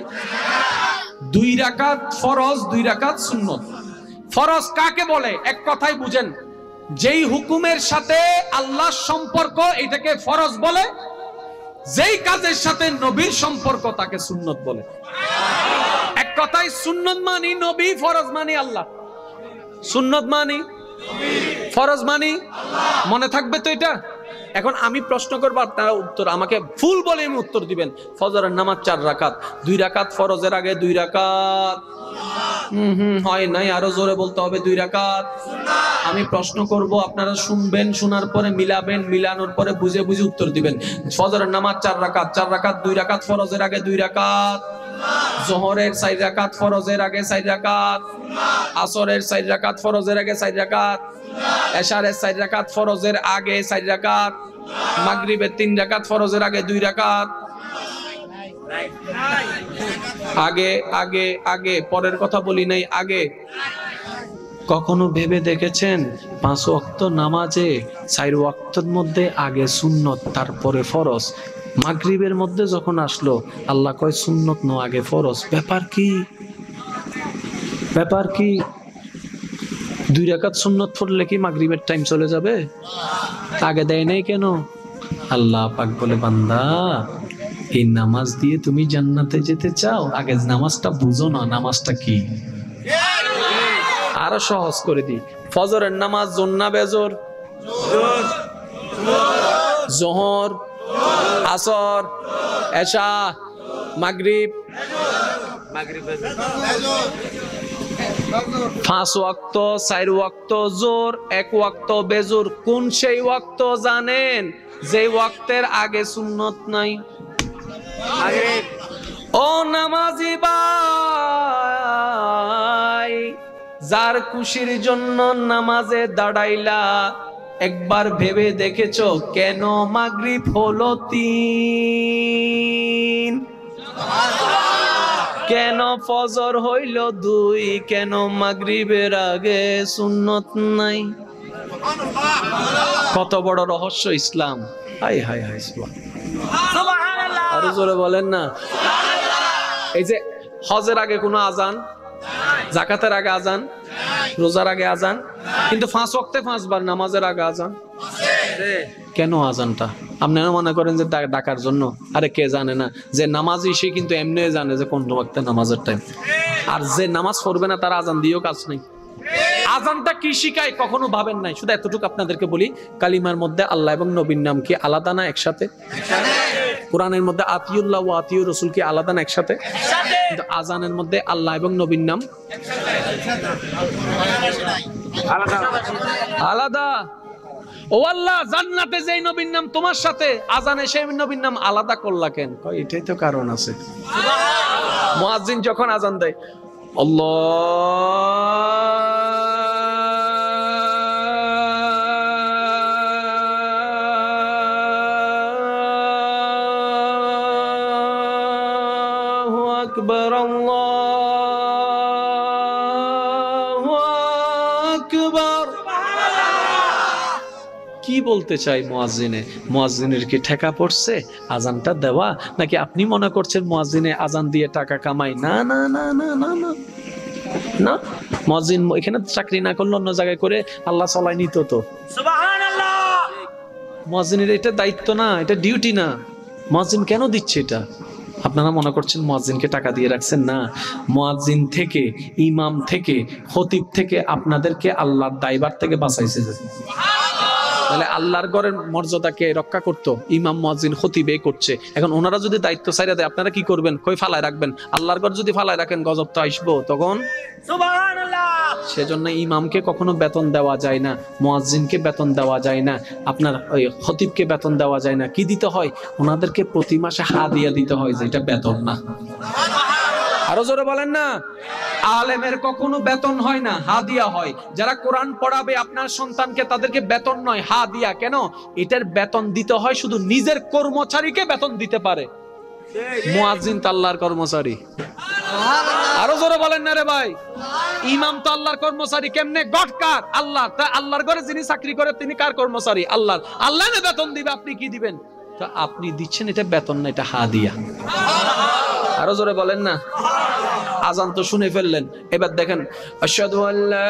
2 রাকাত ফরজ, 2 রাকাত সুন্নত। ফরজ কাকে বলে? এক কথাই বুঝেন, যেই হুকুমের সাথে আল্লাহর সম্পর্ক এটাকে ফরজ বলে, যেই কাজের সাথে নবীর সম্পর্ক তাকে সুন্নত বলে। এক কথাই সুন্নত মানি নবী, ফরজ মানি আল্লাহ। সুন্নত মানি ফরজ মানি আল্লাহ। মনে থাকবে তো এটা? এখন আমি প্রশ্ন করবো, আপনারা উত্তর আমাকে ফুল ভলিউমে উত্তর দিবেন। ফজরের নামাজ 4 রাকাত, 2 রাকাত ফরজের আগে, 2 রাকাত হয় নাই, আরো জোরে বলতে হবে, 2 রাকাত। আমি প্রশ্ন করব, আপনারা শুনবেন, শোনার পরে মিলাবেন, মিলানোর পরে বুঝে উত্তর দিবেন। ফজরের নামাজ 4 রাকাত, 4 রাকাত 2 রাকাত ফরজের আগে, 2 রাকাত। যোহরের 4 রাকাত ফরজের আগে, 4 রাকাত। আসরের 4 রাকাত ফরজের আগে, 4 রাকাত। এশারের 4 রাকাত ফরজের আগে, 4 রাকাত। মাগরিবের 3 রাকাত ফরজের আগে, 2 রাকাত। আগে পরের কথা বলি নাই, আগে। কখনো ভেবে দেখেছেন 5 ওয়াক্ত নামাজে 4 ওয়াক্তের মধ্যে আগে সুন্নত তারপরে ফরজ, মাগরিবের মধ্যে যখন আসলো, আল্লাহ কয় সুন্নত নো আগে ফরজ। ব্যাপার কি? ব্যাপার কি? 2 রাকাত সুন্নত পড়লে কি মাগরিবের টাইম চলে যাবে? আগে দেয় নাই কেন? আল্লাহ পাক বলে, বান্দা এই নামাজ দিয়ে তুমি জান্নাতে যেতে চাও, আগে নামাজটা বুঝো না, নামাজটা কি। আরো সহজ করে দিই, ফজরের নামাজ জোর না বেজোর? জোহর, আসর, এশা, মাগরিব, 5 ওয়াক্ত, 4 ওয়াক্ত জোর, 1 ওয়াক্ত বেজোর। কোন সেই ওয়াক্ত জানেন যে ওয়াক্তের আগে সুন্নত নাই? ও নামাজি ভাই, যার খুশির জন্য নামাজে দাঁড়াইলা, একবার ভেবে দেখেছো কেন মাগরিব হলো 3? কেন ফজর হইল 2? কেন মাগরিবের আগে সুন্নত নাই? কত বড় রহস্য ইসলাম! হাই হাই হাই, সুবহানাল্লাহ! আরো জোরে বলেন না। এই যে হজের আগে কোনো আজান, যাকাতের আগে আজান, রোজার আগে আজান, কিন্তু 5 ওয়াক্তে 5 বার নামাজের আগে আজান। কেন আজানটা? আপনারা মনে করেন যে ডাকার জন্য? আরে কে জানে না যে নামাজি সে কিন্তু এমনি জানে যে কোন ওয়াক্তে নামাজের টাইম। আর যে নামাজ পড়বে না তার আজান দিয়েও কাজ নেই। আজানটা কি শিখায় কখনো ভাবেন নাই? শুধু এতটুকু আপনাদেরকে বলি, কালিমার মধ্যে আল্লাহ এবং নবীর নাম কি আলাদা না একসাথে? কোরআনের মধ্যে আতিউল্লাহ ওয়া আতিউর রাসূল কি আলাদা না একসাথে? কিন্তু আজানের মধ্যে আল্লাহ এবং নবীর নাম আলাদা। ও আল্লাহ, জান্নাতে যেই নবীর নাম তোমার সাথে, আজানে সেই নবীর নাম আলাদা করলা কেন? কয় এটাই তো কারণ আছে। মুয়াজ্জিন যখন আজান দেয়, আল্লাহু আকবার, আল্লাহু আকবার, কি বলতে চাই মুয়াজ্জিনে? মুয়াজ্জিনের কি ঠেকা পড়ছে আজানটা দেওয়া, নাকি আপনি মনে করছেন মুয়াজ্জিনে আজান দিয়ে টাকা কামাই? না না না না না না না, মুয়াজ্জিন এখানে চাকরি না করলে অন্য জায়গায় করে আল্লাহ চলাই নিত তো। সুবহানাল্লাহ! মুয়াজ্জিনের এটা দায়িত্ব না, এটা ডিউটি না। মুয়াজ্জিন কেন দিচ্ছে এটা? আপনারা মনে করছেন মুয়াজ্জিনকে টাকা দিয়ে রাখছেন? না, মুয়াজ্জিন থেকে, ইমাম থেকে, খতিব থেকে আপনাদেরকে আল্লাহর দায়ভার থেকে বাঁচাইছে। তাহলে আল্লাহর ঘরের মর্যাদাকে রক্ষা করতো ইমাম, মুয়াজ্জিন, খতিবে করছে। এখন ওনারা যদি দায়িত্ব ছাইরা দেয়, আপনারা কি করবেন? কই ফালায় রাখবেন? আল্লাহর ঘর যদি ফালায় রাখেন গজব তো আসবো তখন। সুবহানাল্লাহ! সেজন্য ইমামকে কখনো বেতন দেওয়া যায় না, মুয়াজ্জিনকে বেতন দেওয়া যায় না, আপনার ওই খতিবকে বেতন দেওয়া যায় না। কি দিতে হয়? ওনাদেরকে প্রতি মাসে হাদিয়া দিতে হয়, যেটা বেতন না। আরো জোরে বলেন না। আলেমের কখনো বেতন হয় না, হাদিয়া হয়। যারা কোরআন পড়াবে আপনার সন্তানকে, তাদেরকে বেতন নয়, হাদিয়া। কেন? এটার বেতন দিতে হয় শুধু নিজের কর্মচারীকে বেতন দিতে পারে। মুয়াজ্জিন তো আল্লাহর কর্মচারী। আরো জোরে বলেন না রে ভাই। ইমাম তো আল্লাহর কর্মচারী। কেমনে? গটকার আল্লাহ। তা আল্লাহর ঘরে যিনি চাকরি করে তিনি কার কর্মচারী? আল্লাহর। আল্লাহ না বেতন দিবে, আপনি কি দিবেন? তো আপনি দিচ্ছেন, এটা বেতন না, এটা হাদিয়া। আরো জোরে বলেন না। আজান তো শুনে ফেললেন, এবার দেখেন, আশহাদু আল্লা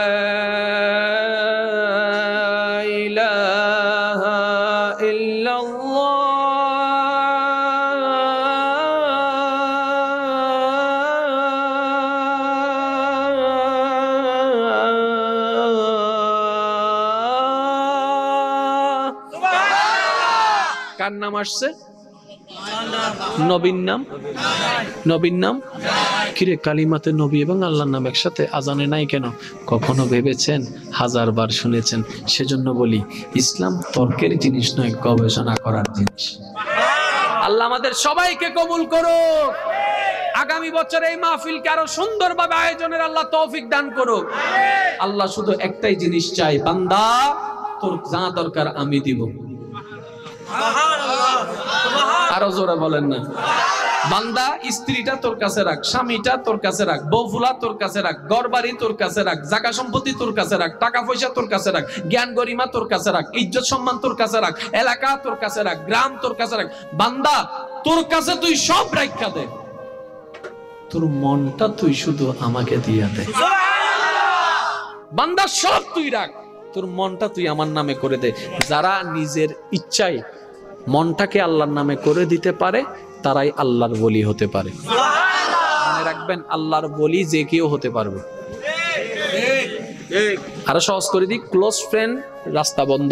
ইলাহা ইল্লাল্লাহ কার নাম আসছে? নবীর নাম। নবীর নাম কিরে? কালিমাতে নবী এবং আল্লাহর নাম একসাথে আজানে নাই কেন? কখনো ভেবেছেন? 1000 বার শুনেছেন। সেজন্য বলি, ইসলাম তর্কের জিনিস নয়, গবেষণা করার জিনিস। আল্লাহ আমাদের সবাইকে কবুল করুক। আগামী বছর এই মাহফিলকে আরো সুন্দরভাবে আয়োজনের আল্লাহ তৌফিক দান করুক। আল্লাহ শুধু একটাই জিনিস চাই, বান্দা তোর যা দরকার আমি দিব। আরো জোরে বলেন না। বান্দা স্ত্রীটা তোর কাছে রাখ, স্বামীটা তোর কাছে রাখ, বউফুলা তোর কাছে রাখ, ঘরবাড়ি তোর কাছে রাখ, জায়গা সম্পত্তি তোর কাছে রাখ, টাকা পয়সা তোর কাছে রাখ, জ্ঞান গরিমা তোর কাছে রাখ, ইজ্জত সম্মান তোর কাছে রাখ, এলাকা তোর কাছে রাখ, গ্রাম তোর কাছে রাখ। বান্দা তোর কাছে তুই সব রাখা দে, তোর মনটা তুই শুধু আমাকে দিয়া দে। বান্দা সব তুই রাখ, তোর মনটা তুই আমার নামে করে দে। যারা নিজের ইচ্ছায় মনটাকে আল্লাহর নামে করে দিতে পারে তারাই আল্লাহর ওলি হতে পারে। মনে রাখবেন, আল্লাহর ওলি যে কেউ হতে পারবে। আরো সহজ করে দিই, ক্লোজ ফ্রেন্ড রাস্তা বন্ধ,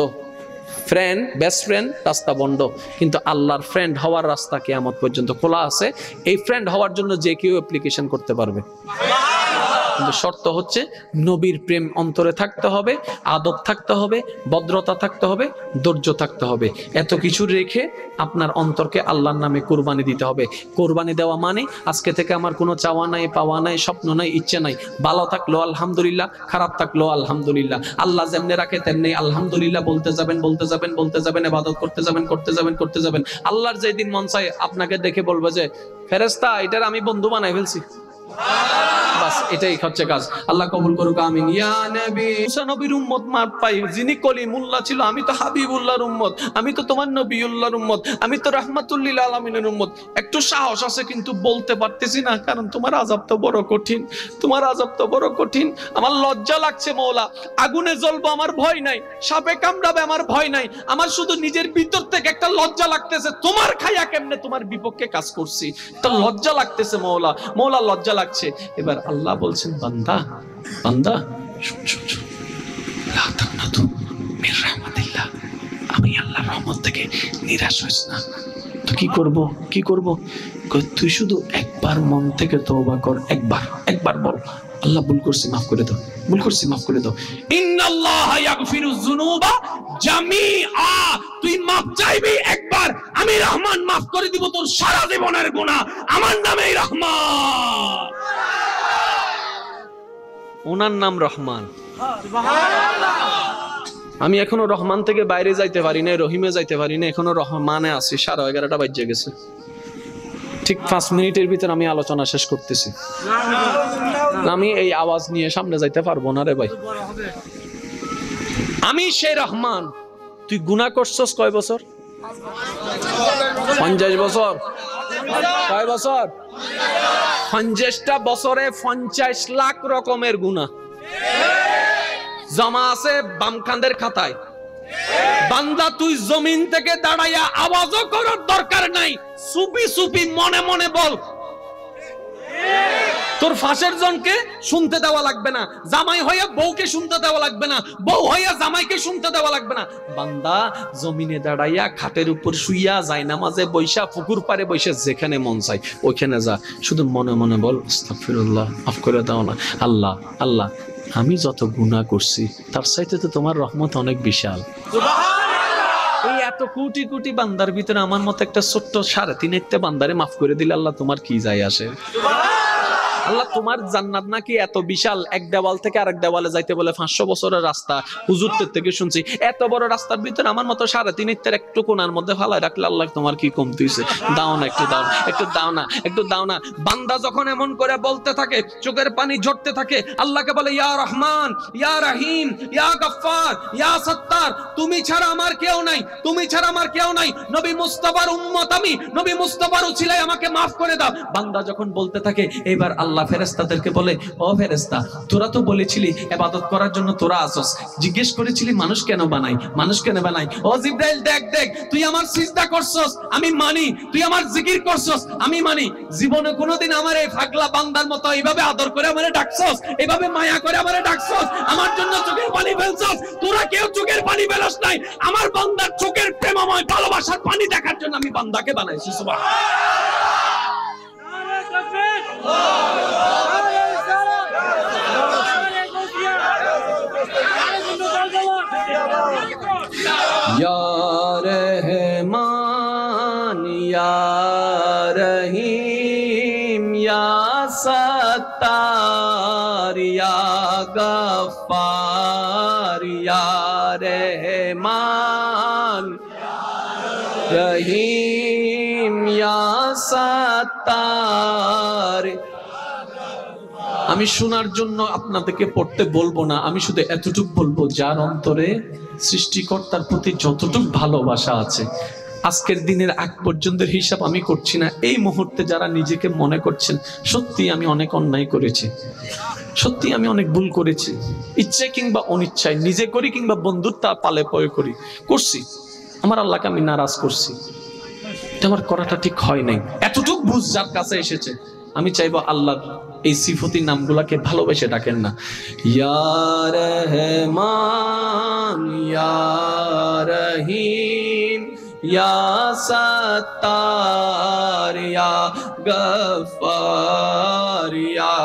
ফ্রেন্ড বেস্ট ফ্রেন্ড রাস্তা বন্ধ, কিন্তু আল্লাহর ফ্রেন্ড হওয়ার রাস্তা কিয়ামত পর্যন্ত খোলা আছে। এই ফ্রেন্ড হওয়ার জন্য যে কেউ অ্যাপ্লিকেশন করতে পারবে, কিন্তু শর্ত হচ্ছে নবীর প্রেম অন্তরে থাকতে হবে, আদব থাকতে হবে, ভদ্রতা থাকতে হবে, ধৈর্য থাকতে হবে। এত কিছু রেখে আপনার অন্তরকে আল্লাহর নামে কুরবানি দিতে হবে। কুরবানি দেওয়া মানে আজকে থেকে আমার কোনো চাওয়া নাই, পাওয়া নাই, স্বপ্ন নাই, ইচ্ছে নাই। ভালো থাকলো আলহামদুলিল্লাহ, খারাপ থাকলো আলহামদুলিল্লাহ। আল্লাহ যেমনি রাখে তেমনি আলহামদুলিল্লাহ বলতে যাবেন, বলতে যাবেন, বলতে যাবেন, ইবাদত করতে যাবেন, করতে যাবেন, করতে যাবেন। আল্লাহর যেদিন মন চায় আপনাকে দেখে বলবে যে ফেরেশতা, এটার আমি বন্ধু বানাই ফেলছি। বাস এটাই হচ্ছে কাজ। আল্লাহ কবুল করুক, আমিন। ইয়া নবী, মুসা নবীর উম্মত মাপ পাই, যিনি কলিমুল্লাহ ছিল। আমি তো হাবিবুল্লাহর উম্মত, আমি তো তোমার নবিউল্লাহর উম্মত, আমি তো রাহমাতুল লিল আলামিনের উম্মত। একটু সাহস আছে কিন্তু বলতে পারতেছি না, কারণ তোমার আযাব তো বড় কঠিন, তোমার আযাব তো বড় কঠিন। আমার লজ্জা লাগছে মওলা, আগুনে জ্বলবো আমার ভয় নাই, সাপে কামড়াবে আমার ভয় নাই, আমার শুধু নিজের ভিতর থেকে একটা লজ্জা লাগতেছে, তোমার খাইয়া কেমনে তোমার বিপক্ষে কাজ করছি, একটা লজ্জা লাগতেছে মওলা, মওলা লজ্জা লাগছে। এবার আল্লাহ বলছেন, বান্দা বান্দা শুন শুন শুন, লা তাকনাতু মির রাহমাতিল্লাহ, আমি আল্লাহর রহমত থেকে নিরাশ হইস না। তো কি করব, কি করব? তুই শুধু একবার মন থেকে তওবা কর, একবার, একবার বল, আল্লাহ ভুল করছি মাফ করে দাও, ভুল করছি মাফ করে দাও। ইন্নাল্লাহা ইয়াগফিরুয যুনুবা জামিআ, তুই মাফ চাইবি একবার, আমি রহমান মাফ করে দিব তোর সারা জীবনের গুনাহ, আমার নামেই রহমান। ওনার নাম রহমান। আমি এখনো রহমান থেকে বাইরে যাইতে পারি না, রহিমে যাইতে পারি না, এখনো রহমানে আছি। 11:30 বাজে গেছে, ঠিক 5 মিনিটের ভিতর আমি আলোচনা শেষ করতেছি। আমি এই আওয়াজ নিয়ে সামনে যাইতে পারবো না রে ভাই। আমি সেই রহমান। তুই গুনাহ করছস কয় বছর? 50 বছর। কয় বছর? 50টা বছরে 50 লাখ রকমের গুনাহ জমা আছে বাম কাঁধের খাতায়। বান্দা তুই জমিন থেকে দাঁড়াইয়া আওয়াজও করার দরকার নাই, চুপি চুপি মনে মনে বল। তোর ফাঁসের জনকে শুনতে দেওয়া লাগবে না, জামাই হইয়া বউকে শুনতে দেওয়া লাগবে না, বউ হইয়া জামাইকে শুনতে দেওয়া লাগবে না। বান্দা জমিনে দাঁড়াইয়া, খাটের উপর শুইয়া, জায়নামাজে বৈশা, পুকুর পাড়ে বৈশা, যেখানে মন চাই ওইখানে যা, শুধু মনে মনে বল আস্তাগফিরুল্লাহ, মাফ করে দাও না আল্লাহ। আল্লাহ, আমি যত গুনাহ করছি তার চাইতে তো তোমার রহমত অনেক বিশাল। এই এত কোটি কোটি বান্দার ভিতরে আমার মতো একটা ছোট্ট 3.5 বান্দারে মাফ করে দিলে আল্লাহ তোমার কি যায় আসে? আল্লাহ, তোমার জান্নাত নাকি এত বিশাল, এক দেওয়াল থেকে আরেক দেওয়ালে যাইতে বলে 500 বছরের রাস্তা। হুজুরদের থেকে শুনছি এত বড় রাস্তার ভিতরে আমার মতো 3.5 একটু কোণার মধ্যে ফালায় রাখলে আল্লাহ তোমার কি কমতি হইছে? দাও না, একটু দাও, একটু দাও না, একটু দাও না। বান্দা যখন এমন করে বলতে থাকে, চোখের পানি ঝরতে থাকে, আল্লাহকে বলে ইয়া রহমান, ইয়া রহিম, ইয়া গফফার, ইয়া সত্তার, তুমি ছাড়া আমার কেউ নাই, তুমি ছাড়া আমার কেউ নাই, নবী মুস্তাফার উম্মত আমি, নবী মুস্তাফার উছিলায় আমাকে মাফ করে দাও। বান্দা যখন বলতে থাকে, এবার আল্লাহ ফেরেশতাদেরকে বলে, ও ফেরেশতা, তোরা তো বলেছিলি ইবাদত করার জন্য তোরা আসস, জিজ্ঞেস করেছিলি মানুষ কেন বানাই, মানুষ কেন বানাই। ও জিবরাইল, দেখ দেখ, তুই আমার সিজদা করছস, আমি মানি, তুই আমার জিকির করছস, আমি মানি। জীবনে কোনোদিন আমার এই পাগলা বান্দার মতো এইভাবে আদর করে আমারে ডাকছস, এইভাবে মায়া করে আমারে ডাকছস, আমার জন্য চোখের পানি ফেলছস। তোরা কেউ চোখের পানি ফেলস নাই, আমার বান্দার চোখের প্রেমময় ভালোবাসার পানি দেখার জন্য আমি বান্দাকে বানাইছি। সুবহানাল্লাহ। या रहमान या रहीम या सत्तार या गफ्फार या रहमान रहीम ইয়া সাত্তার। আমি শোনার জন্য আপনাদেরকে পড়তে বলবো না, আমি শুধু এতটুকু বলবো, যার অন্তরে সৃষ্টিকর্তার প্রতি যতটুকু ভালোবাসা আছে, আজকের দিনের আগ পর্যন্ত হিসাব আমি করছি না, এই মুহূর্তে যারা নিজেকে মনে করছেন সত্যি আমি অনেক অন্যায় করেছি, সত্যি আমি অনেক ভুল করেছি, ইচ্ছে কিংবা অনিচ্ছায়, নিজে করি কিংবা বন্ধুত্ব পালে পয় করি, করছি, আমার আল্লাহকে আমি নারাজ করছি, এটা আমার করাটা ঠিক হয় নাই, এতটুক বুঝ যার কাছে এসেছে, আমি চাইবো আল্লাহ এই সিফতি নামগুলাকে ভালোবেসে ডাকেন না, ইয়া রহমান ইয়া রহিম ইয়া সাত্তার ইয়া গফফার ইয়া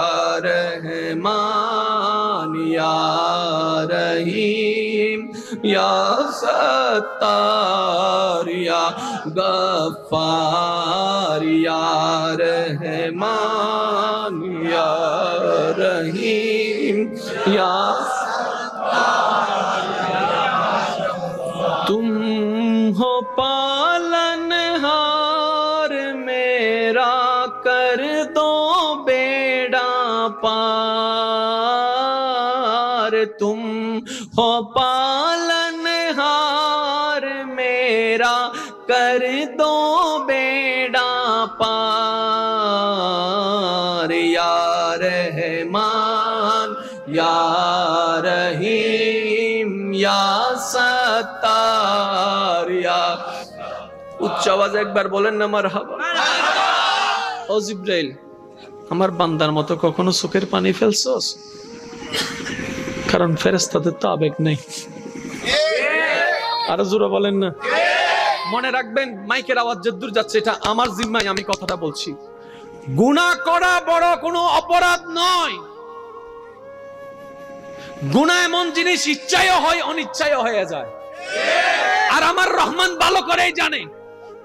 রহমান ইয়া রহিম ইয়া সাত্তার ইয়া গফফার ইয়া রহমান ইয়া রহিম ইয়া तुम हो पालनहार मेरा, कर दो बेड़ा पार। तुम हो पालनहार मेरा, कर दो बेड़ा पार। या रहमान या रहीम या सत्तार या। উচ্চ আওয়াজে একবার বলেন না মারহাবা। ও জিবরাইল, আমার বান্দার মতো কখনো চোখের পানি ফেলছস? কারণ ফেরেশতাদের তো আবেগ নেই। আরো জোরে বলেন না। মনে রাখবেন, মাইকের আওয়াজ যদ্দূর যাচ্ছে এটা আমার জিম্মায় আমি কথাটা বলছি। গুনাহ করা বড় কোনো অপরাধ নয়। গুনাহ এমন জিনিস ইচ্ছায়ও হয় অনিচ্ছায়ও হয়ে যায়, আর আমার রহমান ভালো করেই জানে।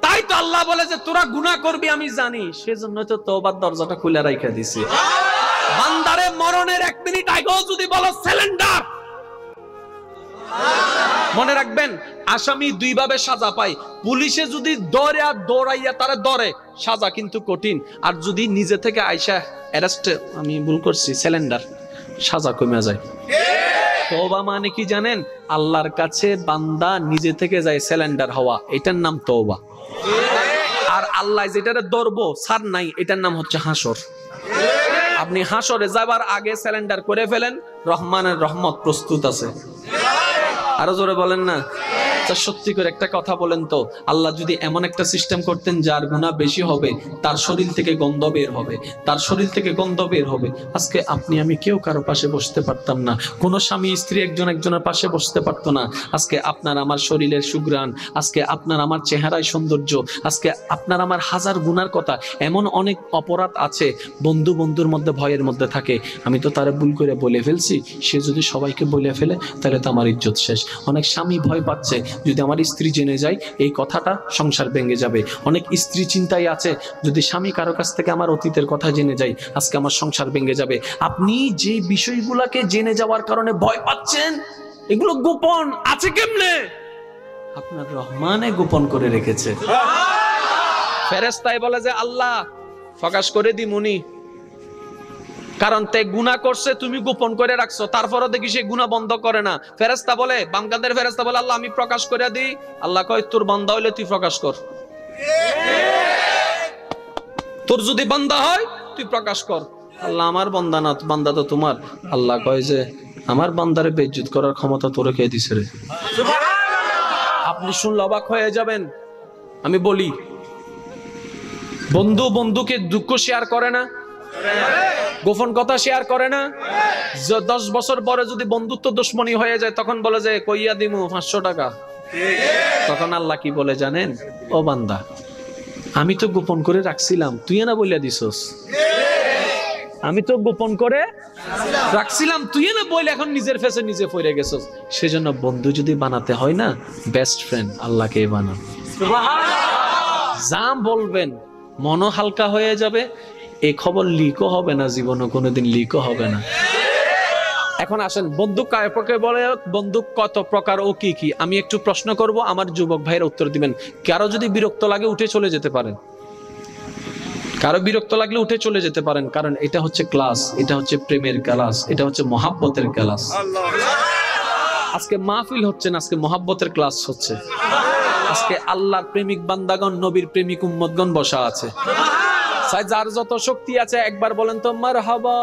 তাই তো আল্লাহ বলে যে তোরা গুনাহ করবি আমি জানি, সেজন্য তো তওবার দরজাটা খুলে রাখা দিছি। বান্দারে মরণের 1 মিনিট আগেও যদি বলো সিলিন্ডার, মনে রাখবেন আসামি 2 ভাবে সাজা পায়। পুলিশে যদি দৌড়াইয়া তারে ধরে, সাজা কিন্তু কঠিন। আর যদি নিজে থেকে আইসা অ্যারেস্ট, আমি ভুল করছি, সিলিন্ডার, সাজা কমে যায়। তওবা মানে কি জানেন? আল্লাহর কাছে বান্দা নিজে থেকে যায় সিলিন্ডার হওয়া, এটার নাম তওবা। আর আল্লাহ যেটারে ধরবো ছাড় নাই, এটার নাম হচ্ছে হাসর। আপনি হাসরে যাবার আগে সিলিন্ডার করে ফেলেন, রহমানের রহমত প্রস্তুত আছে। আরো জোরে বলেন না। সত্যি করে একটা কথা বলেন তো, আল্লাহ যদি এমন একটা সিস্টেম করতেন যার গুনাহ বেশি হবে, তার শরীর থেকে গন্ধ বের হবে, তার শরীর থেকে গন্ধ বের হবে, আজকে আপনি আমি কেউ কারো পাশে বসতে পারতাম না। কোন স্বামী স্ত্রী একজন একজনের পাশে বসতে পারতো না। আজকে আপনার আমার শরীরের সুঘ্রাণ, আজকে আপনার আমার চেহারায় সৌন্দর্য, আজকে আপনার আমার হাজার গুনার কথা। এমন অনেক অপরাধ আছে, বন্ধু বন্ধুর মধ্যে ভয়ের মধ্যে থাকে, আমি তো তারে ভুল করে বলে ফেলছি, সে যদি সবাইকে বলে ফেলে তাহলে তো আমার ইজ্জত শেষ। অনেক স্বামী ভয় পাচ্ছে, যদি আমার স্ত্রী জেনে যায় এই কথাটা সংসার ভেঙে যাবে। অনেক স্ত্রী চিন্তায় আছে, যদি স্বামী কারো কাছ থেকে আমার অতীতের কথা জেনে যায়, আজকে আমার সংসার ভেঙে যাবে। আপনি যে বিষয়গুলোকে জেনে যাওয়ার কারণে ভয় পাচ্ছেন, এগুলো গোপন আছে কেমনে? আপনার রহমানে গোপন করে রেখেছে। ফেরেশতাই বলে যে আল্লাহ প্রকাশ করে দিমুনি, কারণ তে গুনাহ করছে, তুমি গোপন করে রাখছো, তারপরও দেখি সে গুনাহ বন্ধ করে না। ফেরেশতা বলে, বামকান্দের ফেরেশতা বলে আল্লাহ আমি প্রকাশ করে দিই। আল্লাহ কয় তোর বান্দা হইলে তুই প্রকাশ কর, তোর যদি বান্দা হয় তুই প্রকাশ কর। আল্লাহ আমার বান্দা না, বান্দা তো তোমার। আল্লাহ কয় যে আমার বান্দারে বেইজ্জত করার ক্ষমতা তোরে কে দিছে রে? আপনি শুনলে অবাক হয়ে যাবেন। আমি বলি, বন্ধু বন্ধুকে দুঃখ শেয়ার করে না, গোপন কথা শেয়ার করে না। 10 বছর পরে যদি বন্ধুত্ব দুশ্মনী হয়ে যায়, তখন বলে যে কইয়া দিমু 500 টাকা। তখন আল্লাহ কি বলে জানেন? ও বান্দা, আমি তো গোপন করে রাখছিলাম, তুই না বইলা দিছস। আমি তো গোপন করে রাখছিলাম, তুই না বইলে এখন নিজের ফেসে নিজে পড়ে গেছস। সেজন্য বন্ধু যদি বানাতে হয় না, বেস্ট ফ্রেন্ড আল্লাহকে বানান। যা বলবেন মনও হালকা হয়ে যাবে। এই খবর লিকও হবে না, জীবনে কোনোদিন লিকও হবে না। এখন আসেন, বন্দুক কাকে বলে, বন্দুক কত প্রকার ও কি কি, আমি একটু প্রশ্ন করব, আমার যুবক ভাইয়ের উত্তর দিবেন। কারো যদি বিরক্ত লাগে উঠে চলে যেতে পারেন, কারো বিরক্ত লাগলে উঠে চলে যেতে পারেন, কারণ এটা হচ্ছে ক্লাস, এটা হচ্ছে প্রেমের ক্লাস, এটা হচ্ছে মহাব্বতের ক্লাস। আজকে মাহফিল হচ্ছে না, আজকে মহাব্বতের ক্লাস হচ্ছে। আজকে আল্লাহর প্রেমিক বান্দাগণ, নবীর প্রেমিক উম্মতগণ বসা আছে। যার যত শক্তি আছে একবার বলেন তো মারহাবা।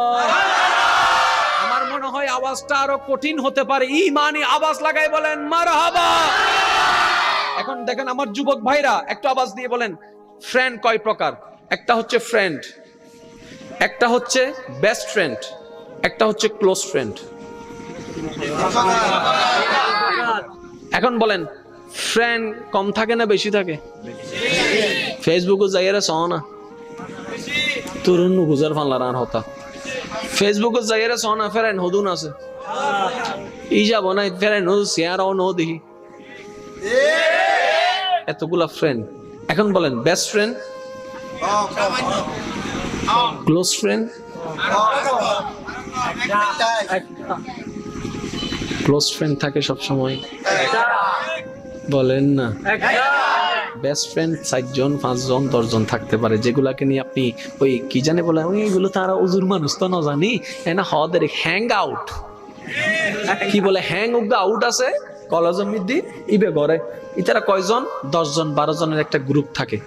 আমার মনে হয় আওয়াজটা আরো কঠিন হতে পারে, ঈমানি আওয়াজ লাগাই বলেন মারহাবা। এখন দেখেন আমার যুবক ভাইরা, একটু আওয়াজ দিয়ে বলেন ফ্রেন্ড কয় প্রকার। একটা হচ্ছে ফ্রেন্ড, একটা হচ্ছে বেস্ট ফ্রেন্ড, একটা হচ্ছে ক্লোজ ফ্রেন্ড। এখন বলেন ফ্রেন্ড কম থাকে না বেশি থাকে? ফেসবুকে যাইরা চাও না তরুণ গুজার ফানলার আর হতা, ফেসবুকে যাইরা চাও না ফ্রেন্ড হদুন আছে ই যাব না ফ্রেন্ড হদু শেয়ার অন দেখি এতগুলা ফ্রেন্ড। এখন বলেন best friend, close friend. Close friend থাকে সব সময়, বলেন না? বেস্ট ফ্রেন্ড 4 জন 5 জন 10 জন থাকতে পারে, যেগুলাকে নিয়ে আপনি ওই কি জানে বলে ওইগুলো তারা উজুর মানুষ তো না জানি না হদের হ্যাং আউট, কি বলে হ্যাং আউট আছে কলেজের মধ্যে ইবে ঘরে ইতারা কয়জন 10 জন 12 জনের একটা গ্রুপ থাকে।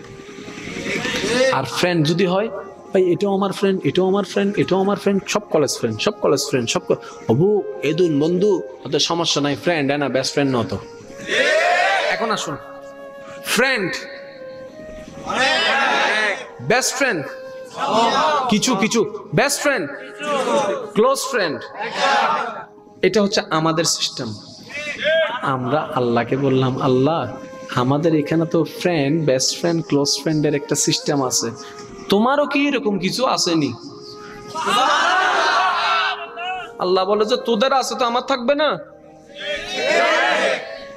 আর ফ্রেন্ড যদি হয় ভাই এটাও আমার ফ্রেন্ড, এটাও আমার ফ্রেন্ড, এটাও আমার ফ্রেন্ড, সব কলেজ ফ্রেন্ড, সব কলেজ ফ্রেন্ড, সব হবু এদুন বন্ধু, ওদের সমস্যা নাই, ফ্রেন্ড না বেস্ট ফ্রেন্ড নত। এখন আসুন ফ্রেন্ড, বেস্ট ফ্রেন্ড কিছু কিছু, বেস্ট ফ্রেন্ড, ক্লোজ ফ্রেন্ড, এটা হচ্ছে আমাদের সিস্টেম। আমরা আল্লাহকে বললাম আল্লাহ আমাদের এখানে তো ফ্রেন্ড, বেস্ট ফ্রেন্ড, ক্লোজ ফ্রেন্ডের একটা সিস্টেম আছে, তোমারও কি এরকম কিছু আসেনি? আল্লাহ বলে যে তোদের আছে তো আমার থাকবে না?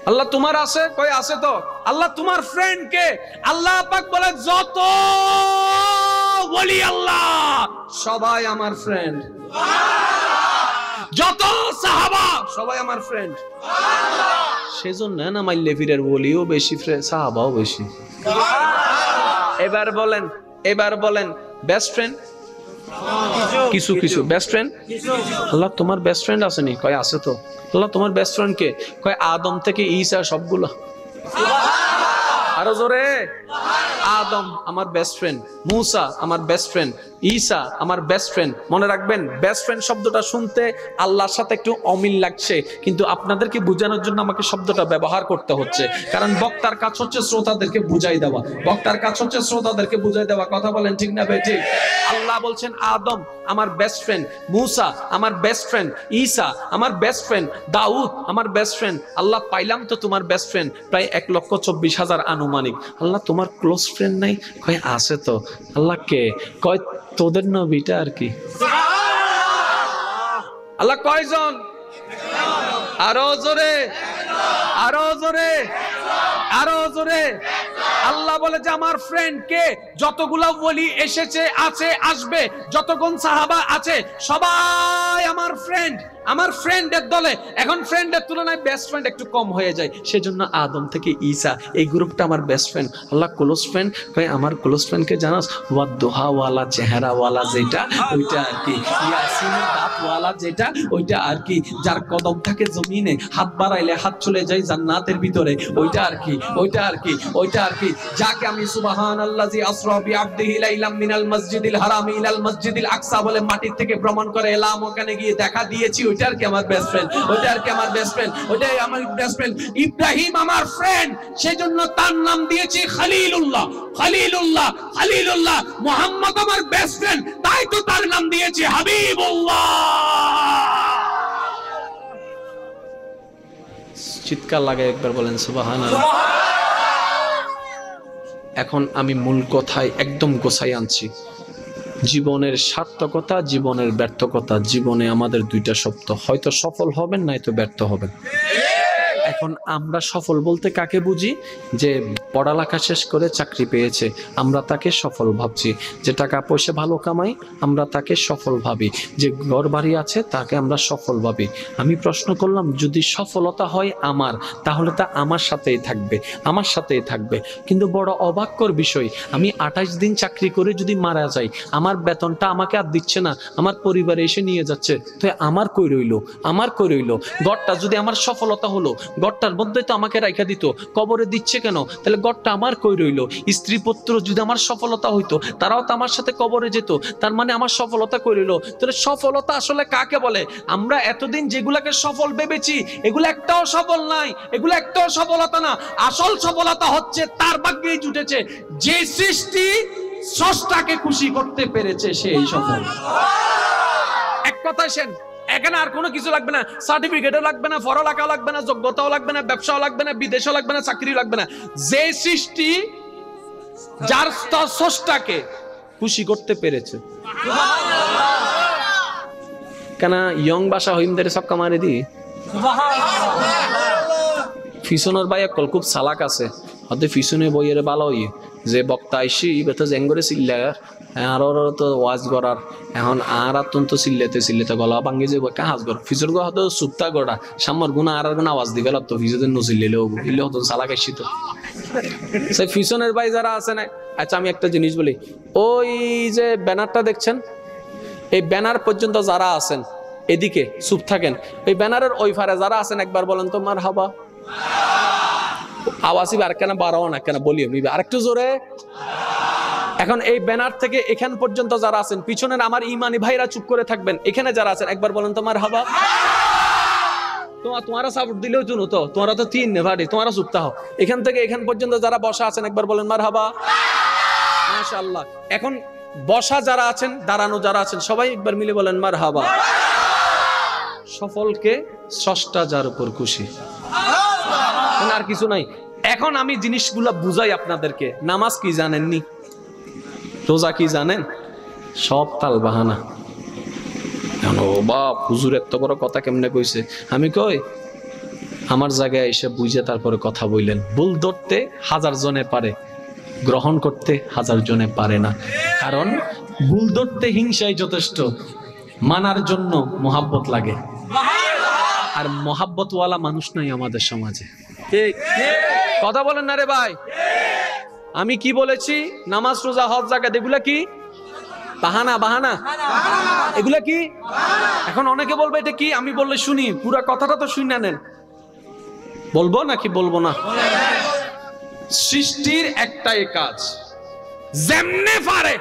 আল্লাহ তোমার আছে, কই আছে তো। আল্লাহ তোমার ফ্রেন্ড কে? আল্লাহ পাক বলে যত ওলি আল্লাহ সবাই আমার ফ্রেন্ড, যত সাহাবা সবাই আমার ফ্রেন্ড। সেজন্য না মাইলে ফিরের ওলিও বেশি, সাহাবাও বেশি। এবার বলেন বেস্ট ফ্রেন্ড কিছু কিছু, বেস্ট ফ্রেন্ড আল্লাহ তোমার বেস্ট ফ্রেন্ড আসেনি? কয় আছে তো। আল্লাহ তোমার বেস্ট ফ্রেন্ড কে? কয় আদম থেকে ঈসা সবগুলো। আরো জোরে, আদম আমার বেস্ট ফ্রেন্ড, মুসা আমার বেস্ট ফ্রেন্ড, ঈসা আমার বেস্ট ফ্রেন্ড। মনে রাখবেন বেস্ট ফ্রেন্ড শব্দটা শুনতে আল্লাহর সাথে একটু অমিল লাগছে, কিন্তু আপনাদেরকে বোঝানোর জন্য আমাকে শব্দটা ব্যবহার করতে হচ্ছে, কারণ বক্তার কাজ হচ্ছে শ্রোতাদেরকে বুঝাই দেওয়া, বক্তার কাজ হচ্ছে শ্রোতাদেরকে বুঝাই দেওয়া। কথা বলেন ঠিক না বেঠিক? আল্লাহ বলছেন আদম আমার বেস্ট ফ্রেন্ড, মুসা আমার বেস্ট ফ্রেন্ড, ঈসা আমার বেস্ট ফ্রেন্ড, দাউদ আমার বেস্ট ফ্রেন্ড। আল্লাহ পাইলাম তো তোমার বেস্ট ফ্রেন্ড প্রায় 1,24,000 আনুমানিক। আল্লাহ তোমার ক্লোজ ফ্রেন্ড নাই? কয় আছে তো। আল্লাহ কে? কয় তোদের নবীটা আর কি। আল্লাহ কয়জন? আরো জোরে, আরো জোরে, আরো জোরে। আল্লাহ বলে যে আমার ফ্রেন্ড কে? যতগুলা ওলি এসেছে, আছে, আসবে, যতক্ষণ সাহাবা আছে সবাই আমার ফ্রেন্ড, আমার ফ্রেন্ডের দলে। এখন ফ্রেন্ডের তুলনায় বেস্ট ফ্রেন্ড একটু কম হয়ে যায়, সেজন্য আদম থেকে ঈসা এই গ্রুপটা আমার বেস্ট ফ্রেন্ড। আল্লাহ ক্লোজ ফ্রেন্ড কয় আমার ক্লোজ ফ্রেন্ডকে জানাস? ওয়া দোহাওয়ালা, চেহারাওয়ালা যেটা ওইটা আর কি, ইয়াসিনের দাঁতওয়ালা যেটা ওইটা আর কি, যার কদম থাকে জমিনে, হাত বাড়াইলে হাত চলে যায় জান্নাতের ভিতরে, ওইটা আর কি, ওইটা আর কি, ওইটা আর কি। যাকে আমি সুবহানাল্লাযী আসরা বিআবদিহি লাইলাম মিনাল মসজিদিল হারামি ইলাল মসজিদিল আকসা বলে মাটির থেকে ভ্রমণ করে এলাম, ওখানে গিয়ে দেখা দিয়েছি, ওইটা আর কি আমার বেস্ট ফ্রেন্ড, ওইটা আর কি আমার বেস্ট ফ্রেন্ড, ওইটাই আমার বেস্ট ফ্রেন্ড। ইব্রাহিম আমার ফ্রেন্ড, সেজন্য তার নাম দিয়েছি খলিলুল্লাহ, খলিলুল্লাহ, খলিলুল্লাহ। মুহাম্মদ আমার বেস্ট ফ্রেন্ড, তাই তো তার নাম দিয়েছি হাবিবুল্লাহ। চিৎকার লাগে একবার বলেন সুবহানাল্লাহ। এখন আমি মূল কথায় একদম গোছাই আনছি। জীবনের সার্থকতা, জীবনের ব্যর্থকতা। জীবনে আমাদের দুইটা শব্দ, হয়তো সফল হবেন নয়তো ব্যর্থ হবেন। এখন আমরা সফল বলতে কাকে বুঝি? যে পড়ালেখা শেষ করে চাকরি পেয়েছে, আমরা তাকে সফল ভাবছি। যে টাকা পয়সা ভালো কামাই, আমরা তাকে সফল ভাবি। যে ঘর বাড়ি আছে, তাকে আমরা সফল ভাবি। আমি প্রশ্ন করলাম, যদি সফলতা হয় আমার, তাহলে তা আমার সাথেই থাকবে, আমার সাথেই থাকবে। কিন্তু বড় অবাককর বিষয়, আমি 28 দিন চাকরি করে যদি মারা যাই, আমার বেতনটা আমাকে আর দিচ্ছে না, আমার পরিবারে এসে নিয়ে যাচ্ছে, তো আমার কই রইলো? আমার কই রইলো? ঘরটা যদি আমার সফলতা হলো, ঘরটার মধ্যে তো আমাকে রাইখা দিত, কবরে দিচ্ছে কেন? তাহলে ঘরটা আমার কই রইলো? স্ত্রী পুত্র যদি আমার সফলতা হইতো, তারাও তো আমার সাথে কবরে যেত, তার মানে আমার সফলতা কই রইলো? তাহলে সফলতা আসলে কাকে বলে? আমরা এতদিন যেগুলাকে সফল ভেবেছি, এগুলো একটাও সফল নাই, এগুলো একটাও সফলতা না। আসল সফলতা হচ্ছে তার ভাগ্যেই জুটেছে যে সৃষ্টি স্রষ্টাকে খুশি করতে পেরেছে, সেই সফল। এক কথায় সেন, এখানে আর কোনো কিছু লাগবে না, সার্টিফিকেটও লাগবে না, পড়ালেখা লাগবে না, যোগ্যতাও লাগবে না, ব্যবসাও লাগবে না, বিদেশও লাগবে না, চাকরি লাগবে না। যে সৃষ্টি যার স্রষ্টাকে খুশি করতে পেরেছে। কেন ইয়ং বাসা হইমদের সক্কা মারি দি ফিসনের ভাই একল খুব সালাক আছে, হয়তো ফিসনে বইয়ের ভালো হই যে বক্তা আইসি বেতো জেঙ্গরে চিল্লা আর তো ওয়াজ করার এখন আর অত্যন্ত চিল্লাতে গলা ভাঙ্গি যে কাজ কর ফিসর গো হয়তো সুপ্তা গড়া সামর গুণা আর গুণা আওয়াজ দিবে তো ফিসদের নচিল্লে ইলে হতো সালাক আইসি তো সেই ফিসনের ভাই যারা আছে না। আচ্ছা আমি একটা জিনিস বলি, ওই যে ব্যানারটা দেখছেন, এই ব্যানার পর্যন্ত যারা আছেন এদিকে চুপ থাকেন, এই ব্যানারের ওই ফারে যারা আছেন একবার বলেন তো মারহাবা। আওয়াজই আর কেন বাড়াও না, কেন বলিও নিবে আরেকটু জোরে। এখন এই ব্যানার থেকে এখান পর্যন্ত যারা আছেন, পিছনের আমার ইমানি ভাইরা চুপ করে থাকবেন, এখানে যারা আছেন একবার বলেন তো মারহাবা। তোমারা সাপোর্ট দিলেও চুনো তো, তোমারা তো তিন ভাড়ি, তোমারা চুপ থাকো। এখান থেকে এখান পর্যন্ত যারা বসা আছেন একবার বলেন মারহাবা। মাশাআল্লাহ। এখন বসা যারা আছেন, দাঁড়ানো যারা আছেন, সবাই একবার মিলে বলেন মারহাবা। সফলকে স্রষ্টা যার উপর খুশি, আর কিছু নাই। এখন আমি জিনিসগুলা বুঝাই আপনাদেরকে। নামাজ কি জানেননি? রোজা কি জানেন? সব তাল বাহানা। ও বাপ, হুজুর এত বড় কথা কেমনে কইছে? আমি কই আমার জায়গায় এসে বুঝে তারপরে কথা বললেন। ভুল ধরতে 1000 জনে পারে, গ্রহণ করতে 1000 জনে পারে না। কারণ ভুল ধরতে হিংসাই যথেষ্ট, মানার জন্য মোহাব্বত লাগে। আর মোহাব্বতওয়ালা মানুষ নাই আমাদের সমাজে। ঠিক কথা বলেন না রে ভাই? আমি কি বলেছি? নামাজ রোজা হজ যাকাত এগুলা কি বাহানা? বাহানা এগুলা কি? এখন অনেকে বলবে এটা কি, আমি বললে শুনি, পুরো কথাটা তো শুনে নেন। বলবো নাকি বলবো না? সৃষ্টির একটাই কাজ, যেমনে পারে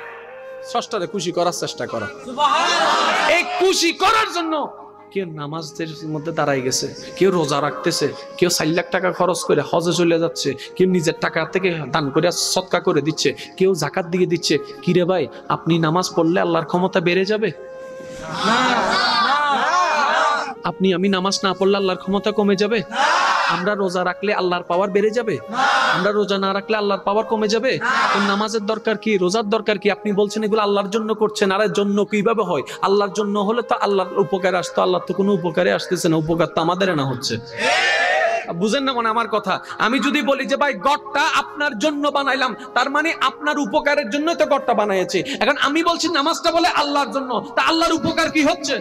স্রষ্টারে খুশি করার চেষ্টা করা। এই খুশি করার জন্য কেউ নামাজের মধ্যে দাঁড়াই গেছে, কেউ রোজা রাখতেছে, কেউ 4 লাখ টাকা খরচ করে হজে চলে যাচ্ছে, কেউ নিজের টাকা থেকে দান করে সদকা করে দিচ্ছে, কেউ জাকাত দিয়ে দিচ্ছে। কিরে ভাই, আপনি নামাজ পড়লে আল্লাহর ক্ষমতা বেড়ে যাবে? আমি নামাজ না পড়লে আল্লাহর ক্ষমতা কমে যাবে? আমরা রোজা রাখলে আল্লাহর পাওয়ার বেড়ে যাবে? আমরা রোজা না রাখলে আল্লাহর পাওয়ার কমে যাবে? নামাজের দরকার কি, রোজার দরকার কি? আপনি বলছেন এগুলো আল্লাহর জন্য করছেন। আর জন্য কিভাবে হয়? আল্লাহর জন্য হলে তো আল্লাহর উপকারে আসতো, আল্লাহর তো কোনো উপকারে আসতেছে না, উপকার তো আমাদের না হচ্ছে। বুঝেন না মানে আমার কথা? আমি যদি বলি যে ভাই গড়টা আপনার জন্য বানাইলাম, তার মানে আপনার উপকারের জন্য তো গড়টা বানাইছে। এখন আমি বলছি নামাজটা বলে আল্লাহর জন্য, তা আল্লাহর উপকার কি হচ্ছে?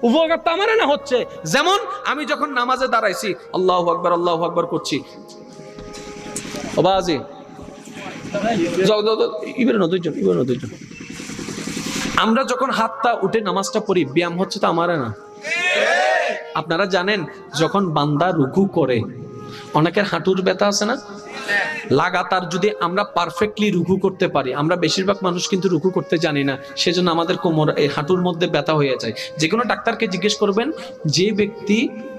উপকার তো আমার না হচ্ছে। যেমন আমি যখন নামাজে দাঁড়াইছি, আল্লাহু আকবার আল্লাহু আকবার করছি, ও বাজি আমরা যখন হাতটা উঠে নামাজটা পড়ি, ব্যায়াম হচ্ছে তো আমার না। আপনারা জানেন যখন বান্দা রুকু করে, অনেকের হাঁটুর ব্যথা আছে না? লাগাতার যদি আমরা পারফেক্টলি রুকু করতে পারি, আমরা বেশিরভাগ মানুষ কিন্তু রুকু করতে জানি না, সেজন্য আমাদের কোমর এই হাঁটুর মধ্যে ব্যথা হয়ে যায়। যে কোনো ডাক্তারকে জিজ্ঞেস করবেন, যে ব্যক্তি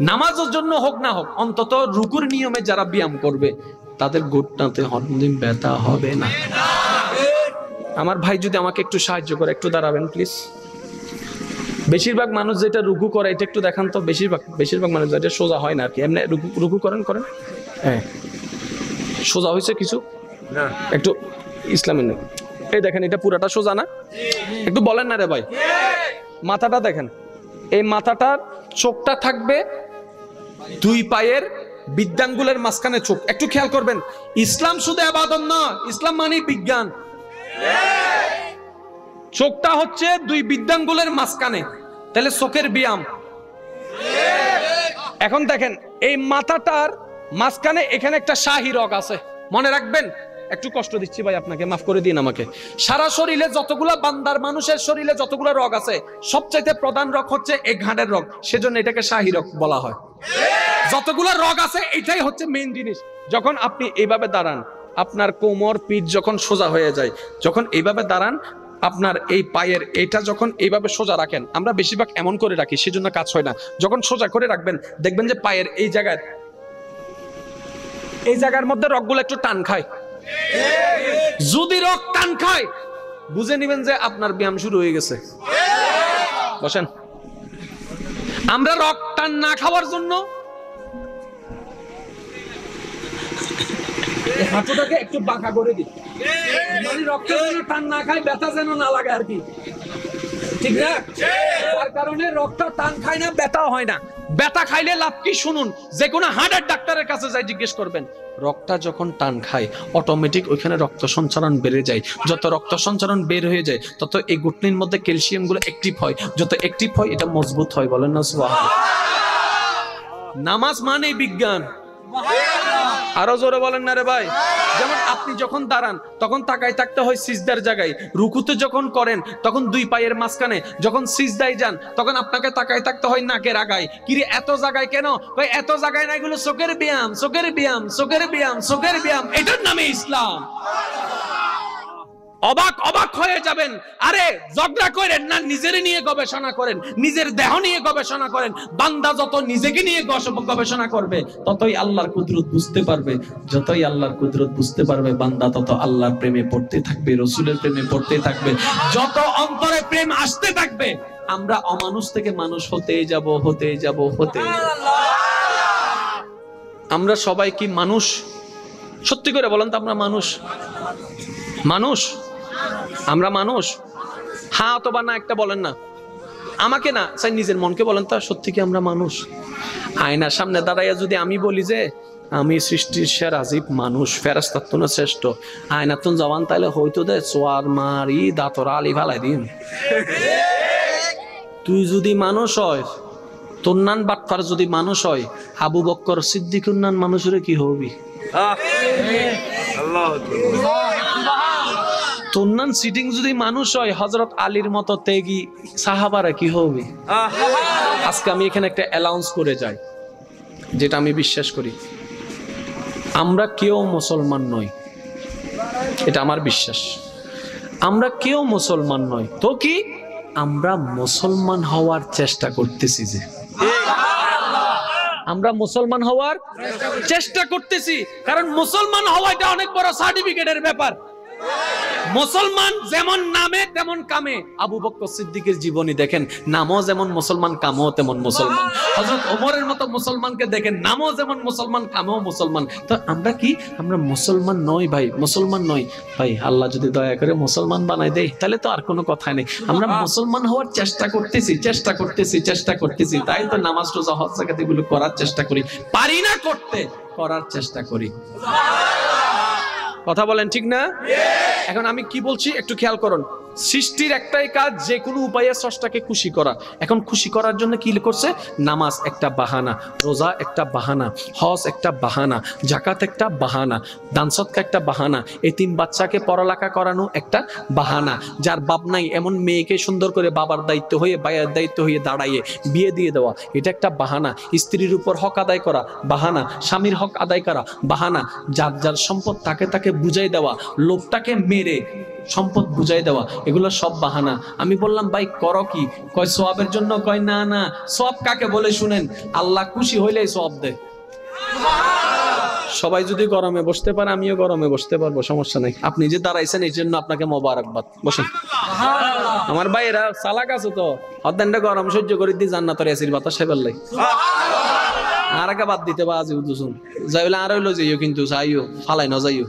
নামাজের জন্য হোক না হোক অন্তত রুকুর নিয়মে যারা ব্যায়াম করবে, তাদের ঘুটনাতে হরদিন ব্যথা হবে না। আমার ভাই যদি আমাকে একটু সাহায্য করে, একটু দাঁড়াবেন প্লিজ। বেশিরভাগ মানুষ যেটা রুকু করে, এটা একটু দেখান তো। বেশিরভাগ মানুষ যেটা সোজা হয় না আর কি, এমনি রুকু করেন। হ্যাঁ, সোজা হয়েছে কিছু না, একটু ইসলামী নেই। এই দেখেন, এটা পুরাটা সোজা না? একটু বলেন না রে ভাই। মাথাটা দেখেন, এই মাথাটার চোখটা থাকবে দুই পায়ের বৃদ্ধাঙ্গুলের মাঝখানে চোখ। একটু খেয়াল করবেন, ইসলাম শুধু ইবাদত না, ইসলাম মানে বিজ্ঞান। চোখটা হচ্ছে দুই বৃদ্ধাঙ্গুলের মাঝখানে, তাহলে চোখের ব্যায়াম। এখন দেখেন এই মাথাটার মাঝখানে এখানে একটা শাহী রগ আছে, মনে রাখবেন। একটু কষ্ট দিচ্ছি ভাই আপনাকে, মাফ করে দিন আমাকে। সারা শরীরে যতগুলা বান্দার মানুষের শরীরে যতগুলা রগ আছে, সবচাইতে প্রধান রগ হচ্ছে এই ঘাড়ের রগ, সেজন্য এটাকে শাহী রগ বলা হয়। যতগুলা রগ আছে এটাই হচ্ছে মেইন জিনিস। যখন আপনি এইভাবে দাঁড়ান, আপনার কোমর পিঠ যখন সোজা হয়ে যায়, যখন এইভাবে দাঁড়ান, আপনার এই পায়ের এটা যখন এইভাবে সোজা রাখেন, আমরা বেশিরভাগ এমন করে রাখি সেজন্য কাজ হয় না। যখন সোজা করে রাখবেন দেখবেন যে পায়ের এই জায়গার মধ্যে রগগুলো একটু টান খায়। যদি রগ টান খায় বুঝে নিবেন যে আপনার ব্যায়াম শুরু হয়ে গেছে। বসেন। আমরা রগ টান না খাওয়ার জন্য হাঁটুটাকে একটু বাঁকা করে দিই, মানে রক্তের যেন টান না খায়, ব্যথা যেন না লাগে আর কি, ঠিক না? তার কারণে রক্তটা টান খায় না, ব্যথাও হয় না। ব্যথা খাইলে লাভ কি শুনুন, যে কোনো হার্টের ডাক্তারের কাছে যাই জিজ্ঞেস করবেন, রক্তটা যখন টান খায় অটোমেটিক ওইখানে রক্ত সঞ্চালন বেড়ে যায়। যত রক্ত সঞ্চালন বের হয়ে যায় তত এই গুটনির মধ্যে ক্যালসিয়াম গুলো অ্যাক্টিভ হয়, যত অ্যাক্টিভ হয় এটা মজবুত হয়। বলেন না সুবহানাল্লাহ। নামাজ মানে বিজ্ঞান। আরো জোরে বলেন না রে ভাই। যেমন আপনি যখন দাঁড়ান তখন তাকায় থাকতে হয় সিজদার জায়গায়, রুকুতে যখন করেন তখন দুই পায়ের মাঝখানে, যখন সিজদায় যান তখন আপনাকে তাকায় থাকতে হয় নাকের আগায়। কিরে এত জায়গায় কেন? ভাই এত জায়গায় না, এগুলো চোখের ব্যায়াম, চোখের ব্যায়াম, চোখের ব্যায়াম, চোখের ব্যায়াম, এটার নামে ইসলাম। অবাক হয়ে যাবেন। আরে ঝগড়া করেন না, নিজের নিয়ে গবেষণা করেন, নিজের দেহ নিয়ে গবেষণা করেন। বান্দা যত নিজেকে নিয়ে গবেষণা করবে ততই আল্লাহর কুদরত বুঝতে পারবে। যতই আল্লাহর কুদরত বুঝতে পারবে বান্দা তত আল্লাহর প্রেমে পড়তে থাকবে, রসুলের প্রেমে পড়তে থাকবে। যত অন্তরে প্রেম আসতে থাকবে আমরা অমানুষ থেকে মানুষ হতে যাব। আমরা সবাই কি মানুষ? সত্যি করে বলেন তো, আমরা মানুষ? আমরা মানুষ? হ্যাঁ অথবা না একটা বলেন না, আমাকে না চাই নিজের মনকে বলেন তো, সত্যি কি আমরা মানুষ? আয়নার সামনে দাঁড়াইয়া যদি আমি বলি যে আমি সৃষ্টির সেরা জীব মানুষ, ফেরেশতার তুলনায় শ্রেষ্ঠ, আয়নার তুন জবান তাইলে হয়তো দে চোয়ার মারি দাঁতরা আলি ফালাই দিন। তুই যদি মানুষ হয়, তোর নান বাটফার যদি মানুষ হয়, আবু বক্কর সিদ্দিকুর নান মানুষের কি হবি? তোর নান সিটিং যদি মানুষ হয়, হযরত আলীর মতো তেগি সাহাবারা কি হবে? আজকে আমি এখানে একটা অ্যালাউন্স করে যাই, যেটা আমি বিশ্বাস করি, আমরা কেউ মুসলমান নই, এটা আমার বিশ্বাস। আমরা কেউ মুসলমান নই, তো কি আমরা মুসলমান হওয়ার চেষ্টা করতেছি। যে আমরা মুসলমান হওয়ার চেষ্টা করতেছি, কারণ মুসলমান হওয়াটা অনেক বড় সার্টিফিকেটের ব্যাপার। মুসলমান যেমন নামে তেমন কামে। আবু বকর সিদ্দিকের জীবনী দেখেন, নামও যেমন মুসলমান, কামও তেমন মুসলমান। হযরত ওমরের মতো মুসলমানকে দেখেন, নামও যেমন মুসলমান, কামও মুসলমান। তো আমরা কি? আমরা মুসলমান নই ভাই, মুসলমান নই ভাই। আল্লাহ যদি দয়া করে মুসলমান বানাই দেয় তাহলে তো আর কোনো কথাই নেই। আমরা মুসলমান হওয়ার চেষ্টা করতেছি। তাই তো নামাজ, রোজা, হজ, যাকাত এগুলো করার চেষ্টা করি। পারি না করতে, করার চেষ্টা করি। কথা বলেন ঠিক না? এখন আমি কি বলছি একটু খেয়াল করুন। সৃষ্টির একটাই কাজ, যে কোনো উপায়ে স্রষ্টাকে খুশি করা। এখন খুশি করার জন্য কি করছে? নামাজ একটা বাহানা, রোজা একটা বাহানা, হজ একটা বাহানা, জাকাত একটা বাহানা, দান সদকা একটা বাহানা, এতিম বাচ্চাকে পড়ালেখা করানো একটা বাহানা, যার বাপ নাই এমন মেয়েকে সুন্দর করে বাবার দায়িত্ব হয়ে, ভাইয়ের দায়িত্ব হয়ে দাঁড়াইয়ে বিয়ে দিয়ে দেওয়া, এটা একটা বাহানা। স্ত্রীর উপর হক আদায় করা বাহানা, স্বামীর হক আদায় করা বাহানা, যার সম্পদ তাকে বুঝাই দেওয়া, লোকটাকে মেরে সম্পদ বুঝাই দেওয়া, এগুলো সব বাহানা। আমি বললাম ভাই করো কি? কয় সওয়াবের জন্য। কয় না, সওয়াব কাকে বলে শুনেন, আল্লাহ খুশি হইলেই সওয়াব দেয়। সবাই যদি গরমে বসতে পারে আমিও গরমে বসতে পারবো, সমস্যা নেই। আপনি যে দাঁড়াইছেন এই জন্য আপনাকে মোবারকবাদ। বসেন। আমার ভাইয়েরা চালাক আছে তো, হদ্দানটা গরম সহ্য করে দিয়ে জান্নাতের এসির বাতাস সেবার লাই। আর একা বাদ দিতে বাজি উদুসুন যাইলে আর হইলো যাইও, কিন্তু যাইও ফালাই না যাইও।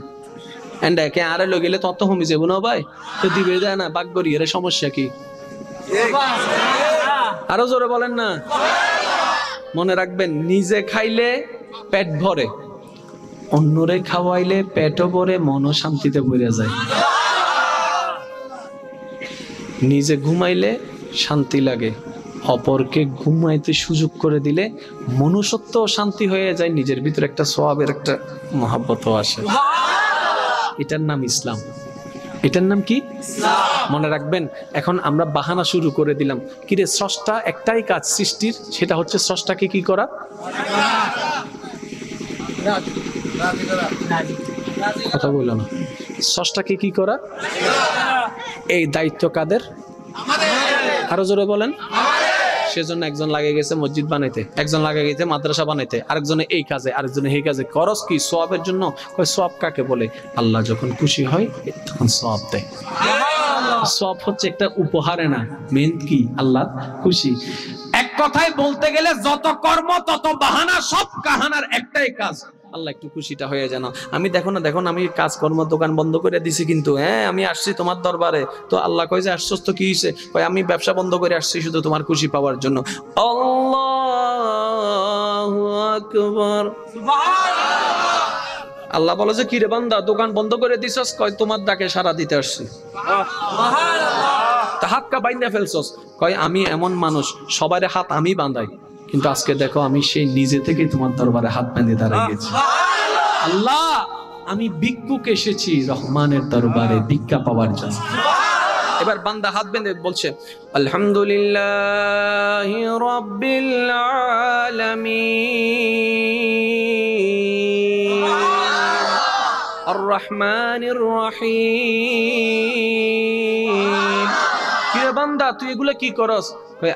এন্ডাকে আরে লগে গেলে তত কমে যাবো না ভাই, তো দিবে দেয় না বাক করি। এর সমস্যা কি? আরো জোরে বলেন না। মনে রাখবেন, নিজে খাইলে পেট ভরে, অন্যরে খাওয়াইলে পেটও ভরে, মনও শান্তিতে ভরে যায়। নিজে ঘুমাইলে শান্তি লাগে, অপরকে ঘুমাইতে সুযোগ করে দিলে মনুষ্যত্ব শান্তি হয়ে যায়, নিজের ভিতরে একটা সওয়াবের একটা মহাব্বতও আসে। এটার নাম ইসলাম। এটার নাম কি? মনে রাখবেন, এখন আমরা বাহানা শুরু করে দিলাম। কিরে, স্রষ্টা একটাই কাজ সৃষ্টির, সেটা হচ্ছে স্রষ্টাকে কি করা? কথা বললো না। স্রষ্টাকে কি করা? এই দায়িত্ব কাদের? আরো জোরে বলেন। সেজন্য একজন লাগে গেছে মসজিদ বানাইতে, একজন লাগে গেছে মাদ্রাসা বানাইতে, আরেকজনে এই কাজে, আরেকজনে এই কাজে। খরচ কি? সওয়াবের জন্য। কয় সওয়াব কাকে বলে? আল্লাহ যখন খুশি হয় তখন সওয়াব দেয়। সওয়াব হচ্ছে একটা উপহারে না, মেন কি? আল্লাহ খুশি। এক কথায় বলতে গেলে যত কর্ম তত বাহানা, সব কাহানার একটাই কাজ, আল্লাহ একটু খুশিটা হয়ে যেন। আমি দেখো না আমি কাজকর্ম দোকান বন্ধ করে দিছি, কিন্তু হ্যাঁ আমি আসছি তোমার দরবারে। তো আল্লাহ কয় যে আশ্চর্য কি হয়েছে? কয় আমি ব্যবসা বন্ধ করে আসছি শুধু তোমার খুশি পাওয়ার জন্য। আল্লাহু আকবার। আল্লাহ বলে যে, কি রে বান্দা, দোকান বন্ধ করে দিছস? কয় তোমার ডাকে সাড়া দিতে আসছি। তা হাত কা বাইন্দা ফেলছস? কয় আমি এমন মানুষ, সবার হাত আমি বাঁধাই, কিন্তু আজকে দেখো আমি সেই নিজে থেকে তোমার দরবারে হাত বেঁধে দাঁড়িয়ে গেছি। আল্লাহ, আমি ভিক্ষুক এসেছি রহমানের দরবারে ভিক্ষা পাওয়ার জন্য। এবার বান্দা হাত বেঁধে বলছে, আলহামদুলিল্লাহি রাব্বিল আলামিন আর রহমানির রহিম। কি রে বান্দা, তুই এগুলো কি করস?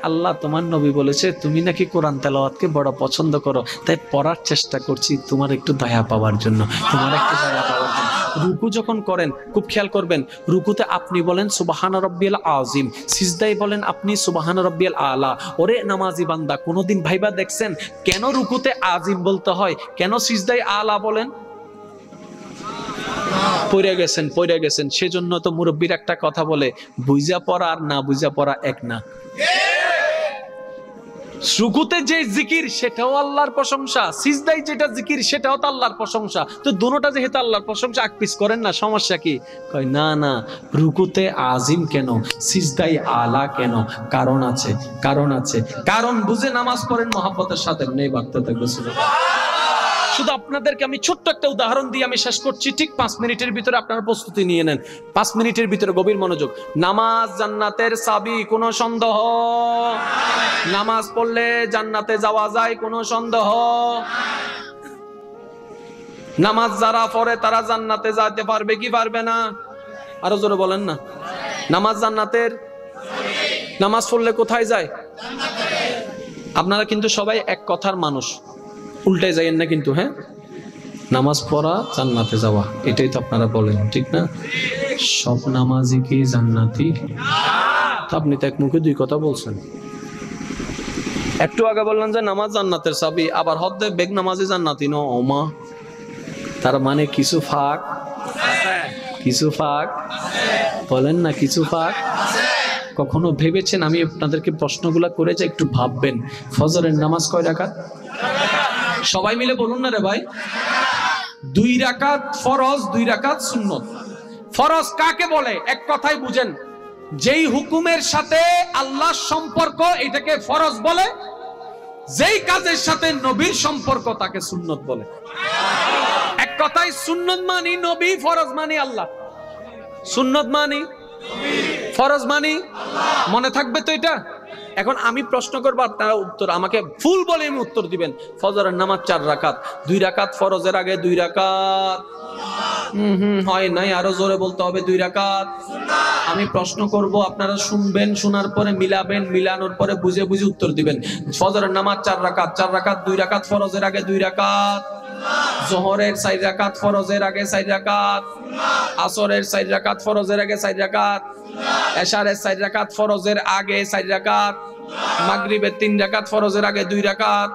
আল্লাহ, তোমার নবী বলেছে তুমি নাকি কোরআন তেলাওয়াতকে বড় পছন্দ করো, তাই পড়ার চেষ্টা করছি তোমার একটু দয়া পাওয়ার জন্য, তোমার একটু দয়া পাওয়ার জন্য। রুকু যখন করেন খুব খেয়াল করবেন, রুকুতে আপনি বলেন সুবহান রাব্বিয়াল আযীম, সিজদায় বলেন আপনি সুবহান রাব্বিয়াল আলা। ওরে নামাজি বান্দা, কোনোদিন ভাইবা দেখছেন কেন রুকুতে আযীম বলতে হয়, কেন সিজদায় আলা বলেন? পড়ে গেছেন। সেজন্য তো মুরব্বীর একটা কথা বলে, বুঝা পড়া আর না বুঝা পড়া এক না। রুকুতে যে জিকির সেটাও আল্লাহর প্রশংসা, সিজদায় যেটা জিকির সেটাও তো আল্লাহর প্রশংসা। তো দুটোটা যেহেতু আল্লাহর প্রশংসা, আকপিস করেন না, সমস্যা কি? কয় না, রুকুতে আজিম কেন, সিজদায় আলা কেন? কারণ আছে। কারণ বুঝে নামাজ পড়েন মহব্বতের সাথে, নেই বাড়তে থাকবে। শুধু আপনাদেরকে আমি ছোট্ট একটা উদাহরণ দিয়ে আমি শেষ করছি, ঠিক 5 মিনিটের ভিতরে আপনারা প্রস্তুতি নিয়ে নেন। 5 মিনিটের ভিতরে গভীর মনোযোগ। নামাজ জান্নাতের চাবি, কোনো সন্দেহ? নামাজ পড়লে জান্নাতে যাওয়া যায়, কোনো সন্দেহ? নামাজ যারা পড়ে তারা জান্নাতে যেতে পারবে কি পারবে না? আরো জোরে বলেন না। নামাজ জান্নাতের। নামাজ পড়লে কোথায় যায়? আপনারা কিন্তু সবাই এক কথার মানুষ, উল্টে যাইয়েন না কিন্তু। হ্যাঁ, নামাজ পড়া জান্নাতে যাওয়া, এটাই তো আপনারা বলেন, ঠিক না? সব নামাজি কি জান্নাতি? আপনি তো এক মুখে দুই কথা বলছেন। একটু আগে বললেন যে নামাজ জান্নাতের চাবি, আবার হদ্দে বেগ নামাজি জান্নাতি ন ওমা। তার মানে কিছু ফাঁক বলেন না, কিছু ফাঁক। কখনো ভেবেছেন, আমি আপনাদেরকে প্রশ্নগুলা করে যে একটু ভাববেন, ফজরের নামাজ কয় রাকাত? সবাই মিলে বলুন না রে ভাই। 2 রাকাত ফরজ, 2 রাকাত সুন্নত। ফরজ কাকে বলে? এক কথায় বুঝেন, যেই হুকুমের সাথে আল্লাহর সম্পর্ক এটাকে ফরজ বলে, যেই কাজের সাথে নবীর সম্পর্ক তাকে সুন্নত বলে। এক কথায় সুন্নত মানি নবী, ফরজ মানি আল্লাহ। সুন্নত মানি ফরজ মানি মনে থাকবে তো এটা? এখন আমি প্রশ্ন করবো, আপনারা উত্তর আমাকে ফুল বলে আমি উত্তর দিবেন। ফজরের নামাজ 4 রাকাত, 2 রাকাত ফরজের আগে, 2 রাকাত হয় নাই, আরো জোরে বলতে হবে, 2 রাকাত। আমি প্রশ্ন করব, আপনারা শুনবেন, শোনার পরে মিলাবেন, মিলানোর পরে বুঝে উত্তর দিবেন। ফজরের নামাজ 4 রাকাত, 4 রাকাত 2 রাকাত ফরজের আগে, 2 রাকাত। জোহরের 4 রাকাত ফরজের আগে, 4 রাকাত। আসরের 4 রাকাত ফরজের আগে, 4 রাকাত। এশারের 4 রাকাত ফরজের আগে, 4 রাকাত। মাগরিবের 3 রাকাত ফরজের আগে, 2 রাকাত।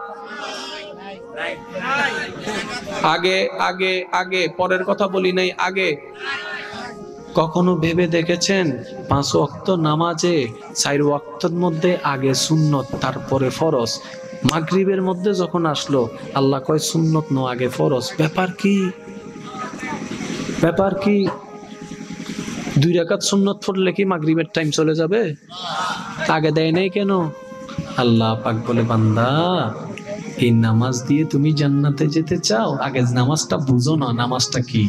আগে পরের কথা বলি নাই, আগে। কখনো ভেবে দেখেছেন 5 ওয়াক্ত নামাজে 4 ওয়াক্তের মধ্যে আগে সুন্নত তারপরে ফরজ, মাগরিবের মধ্যে যখন আসলো, আল্লাহ কয় সুন্নত নো আগে ফরজ। ব্যাপার কি? ব্যাপার কি? 2 রাকাত সুন্নত পড়লে কি মাগরিবের টাইম চলে যাবে? আগে দেয় নাই কেন? আল্লাহ পাক বলে, বান্দা এই নামাজ দিয়ে তুমি জান্নাতে যেতে চাও, আগে নামাজটা বুঝো না, নামাজটা কি।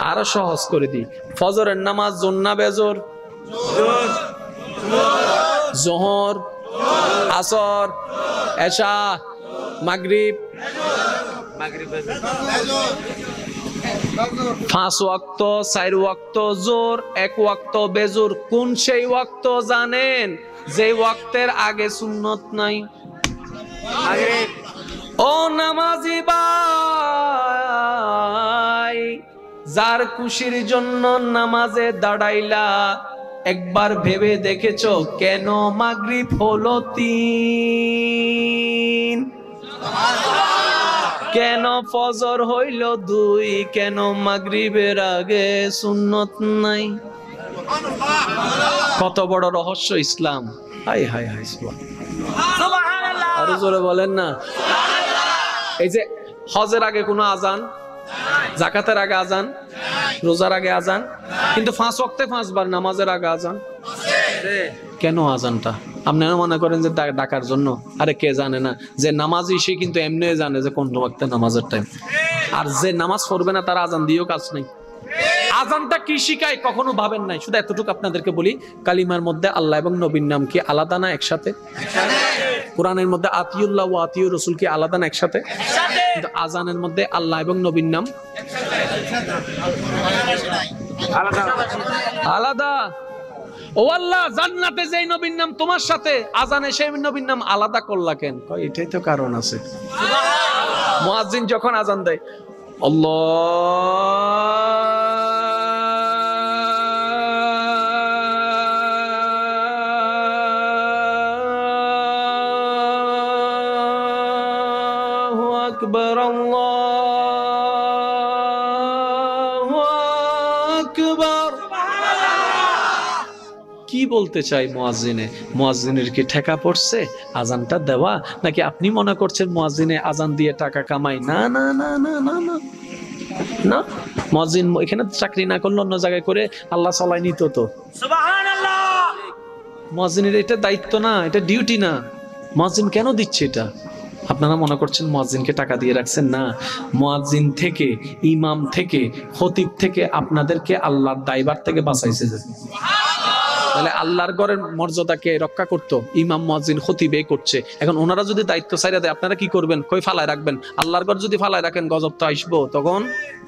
আরো সহজ করে দিই, ফজরের নামাজ জোর না বেজোর? জোহর, আসর, এশা, মাগরিব, 5 ওয়াক্ত, 4 ওয়াক্ত জোর, 1 ওয়াক্ত বেজোর। কোন সেই ওয়াক্ত জানেন যে ওয়াক্তের আগে সুন্নত নাই? ও নামাজি ভাই, যার খুশির জন্য নামাজে দাঁড়াইলা, একবার ভেবে দেখেছো কেন মাগরিব হলো 3? কেন ফজর হইল 2? কেন মাগরিবের আগে সুন্নত নাই? কত বড় রহস্য ইসলাম! হাই হাই হাই, সুবহানাল্লাহ! আরো জোরে বলেন না। এই যে হজের আগে কোনো আজান, যাকাতের আগে আজান, রোজার আগে আজান, কিন্তু 5 ওয়াক্তে 5 বার নামাজের আগে আজান। কেন আজানটা? আপনারা মনে করেন যে ডাকার জন্য? আরে কে জানে না যে নামাজি সে কিন্তু এমনি জানে যে কোন ওয়াক্তে নামাজের টাইম। আর যে নামাজ পড়বে না তার আজান দিয়েও কাজ নেই। আজানটা কি শিখায় কখনো ভাবেন নাই? শুধু এতটুকু আপনাদেরকে বলি, কালিমার মধ্যে আল্লাহ এবং নবীর নাম কি আলাদা না একসাথে? কোরআনের মধ্যে আতিউল্লাহ ওয়া আতিউর রাসূল কি আলাদা না একসাথে? কিন্তু আজানের মধ্যে আল্লাহ এবং নবীর নাম আলাদা। ও আল্লাহ, জান্নাতে যেই নবীর নাম তোমার সাথে, আজানে সেই নবীর নাম আলাদা করলা কেন? কয় এটাই তো কারণ আছে। মুয়াজ্জিন যখন আজান দেয়, আল্লাহু আকবার, আল্লাহু আকবার, কি বলতে চাই মুয়াজ্জিনে? মুয়াজ্জিনের কি ঠেকা পড়ছে আজানটা দেওয়া? নাকি আপনি মনে করছেন মুয়াজ্জিনে আজান দিয়ে টাকা কামায়? না না না না না না না, মুয়াজ্জিন এখানে চাকরি না করলে অন্য জায়গায় করে আল্লাহ চালাই নিত তো। সুবহানাল্লাহ! মুয়াজ্জিনের এটা দায়িত্ব না, এটা ডিউটি না। মুয়াজ্জিন কেন দিচ্ছে এটা? আপনারা মনে করছেন মুয়াজ্জিনকে টাকা দিয়ে রাখছেন? না, মুয়াজ্জিন থেকে, ইমাম থেকে, খতিব থেকে আপনাদেরকে আল্লাহর দায়ভার থেকে বাঁচাইছে। তাহলে আল্লাহর ঘরের মর্যাদাকে রক্ষা করতো ইমাম, মুয়াজ্জিন, খতিবে করছে। এখন ওনারা যদি দায়িত্ব ছাইরা দেয়, আপনারা কি করবেন? কই ফালায় রাখবেন? আল্লাহর ঘর যদি ফালায় রাখেন, গজব তো আসবো তখন।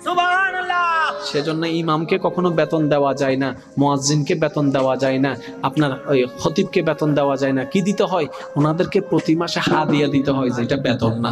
সুবহানাল্লাহ! সেজন্য ইমামকে কখনো বেতন দেওয়া যায় না, মুয়াজ্জিনকে বেতন দেওয়া যায় না, আপনার ওই খতিবকে বেতন দেওয়া যায় না। কি দিতে হয়? ওনাদেরকে প্রতি মাসে হাদিয়া দিতে হয়, যেটা বেতন না।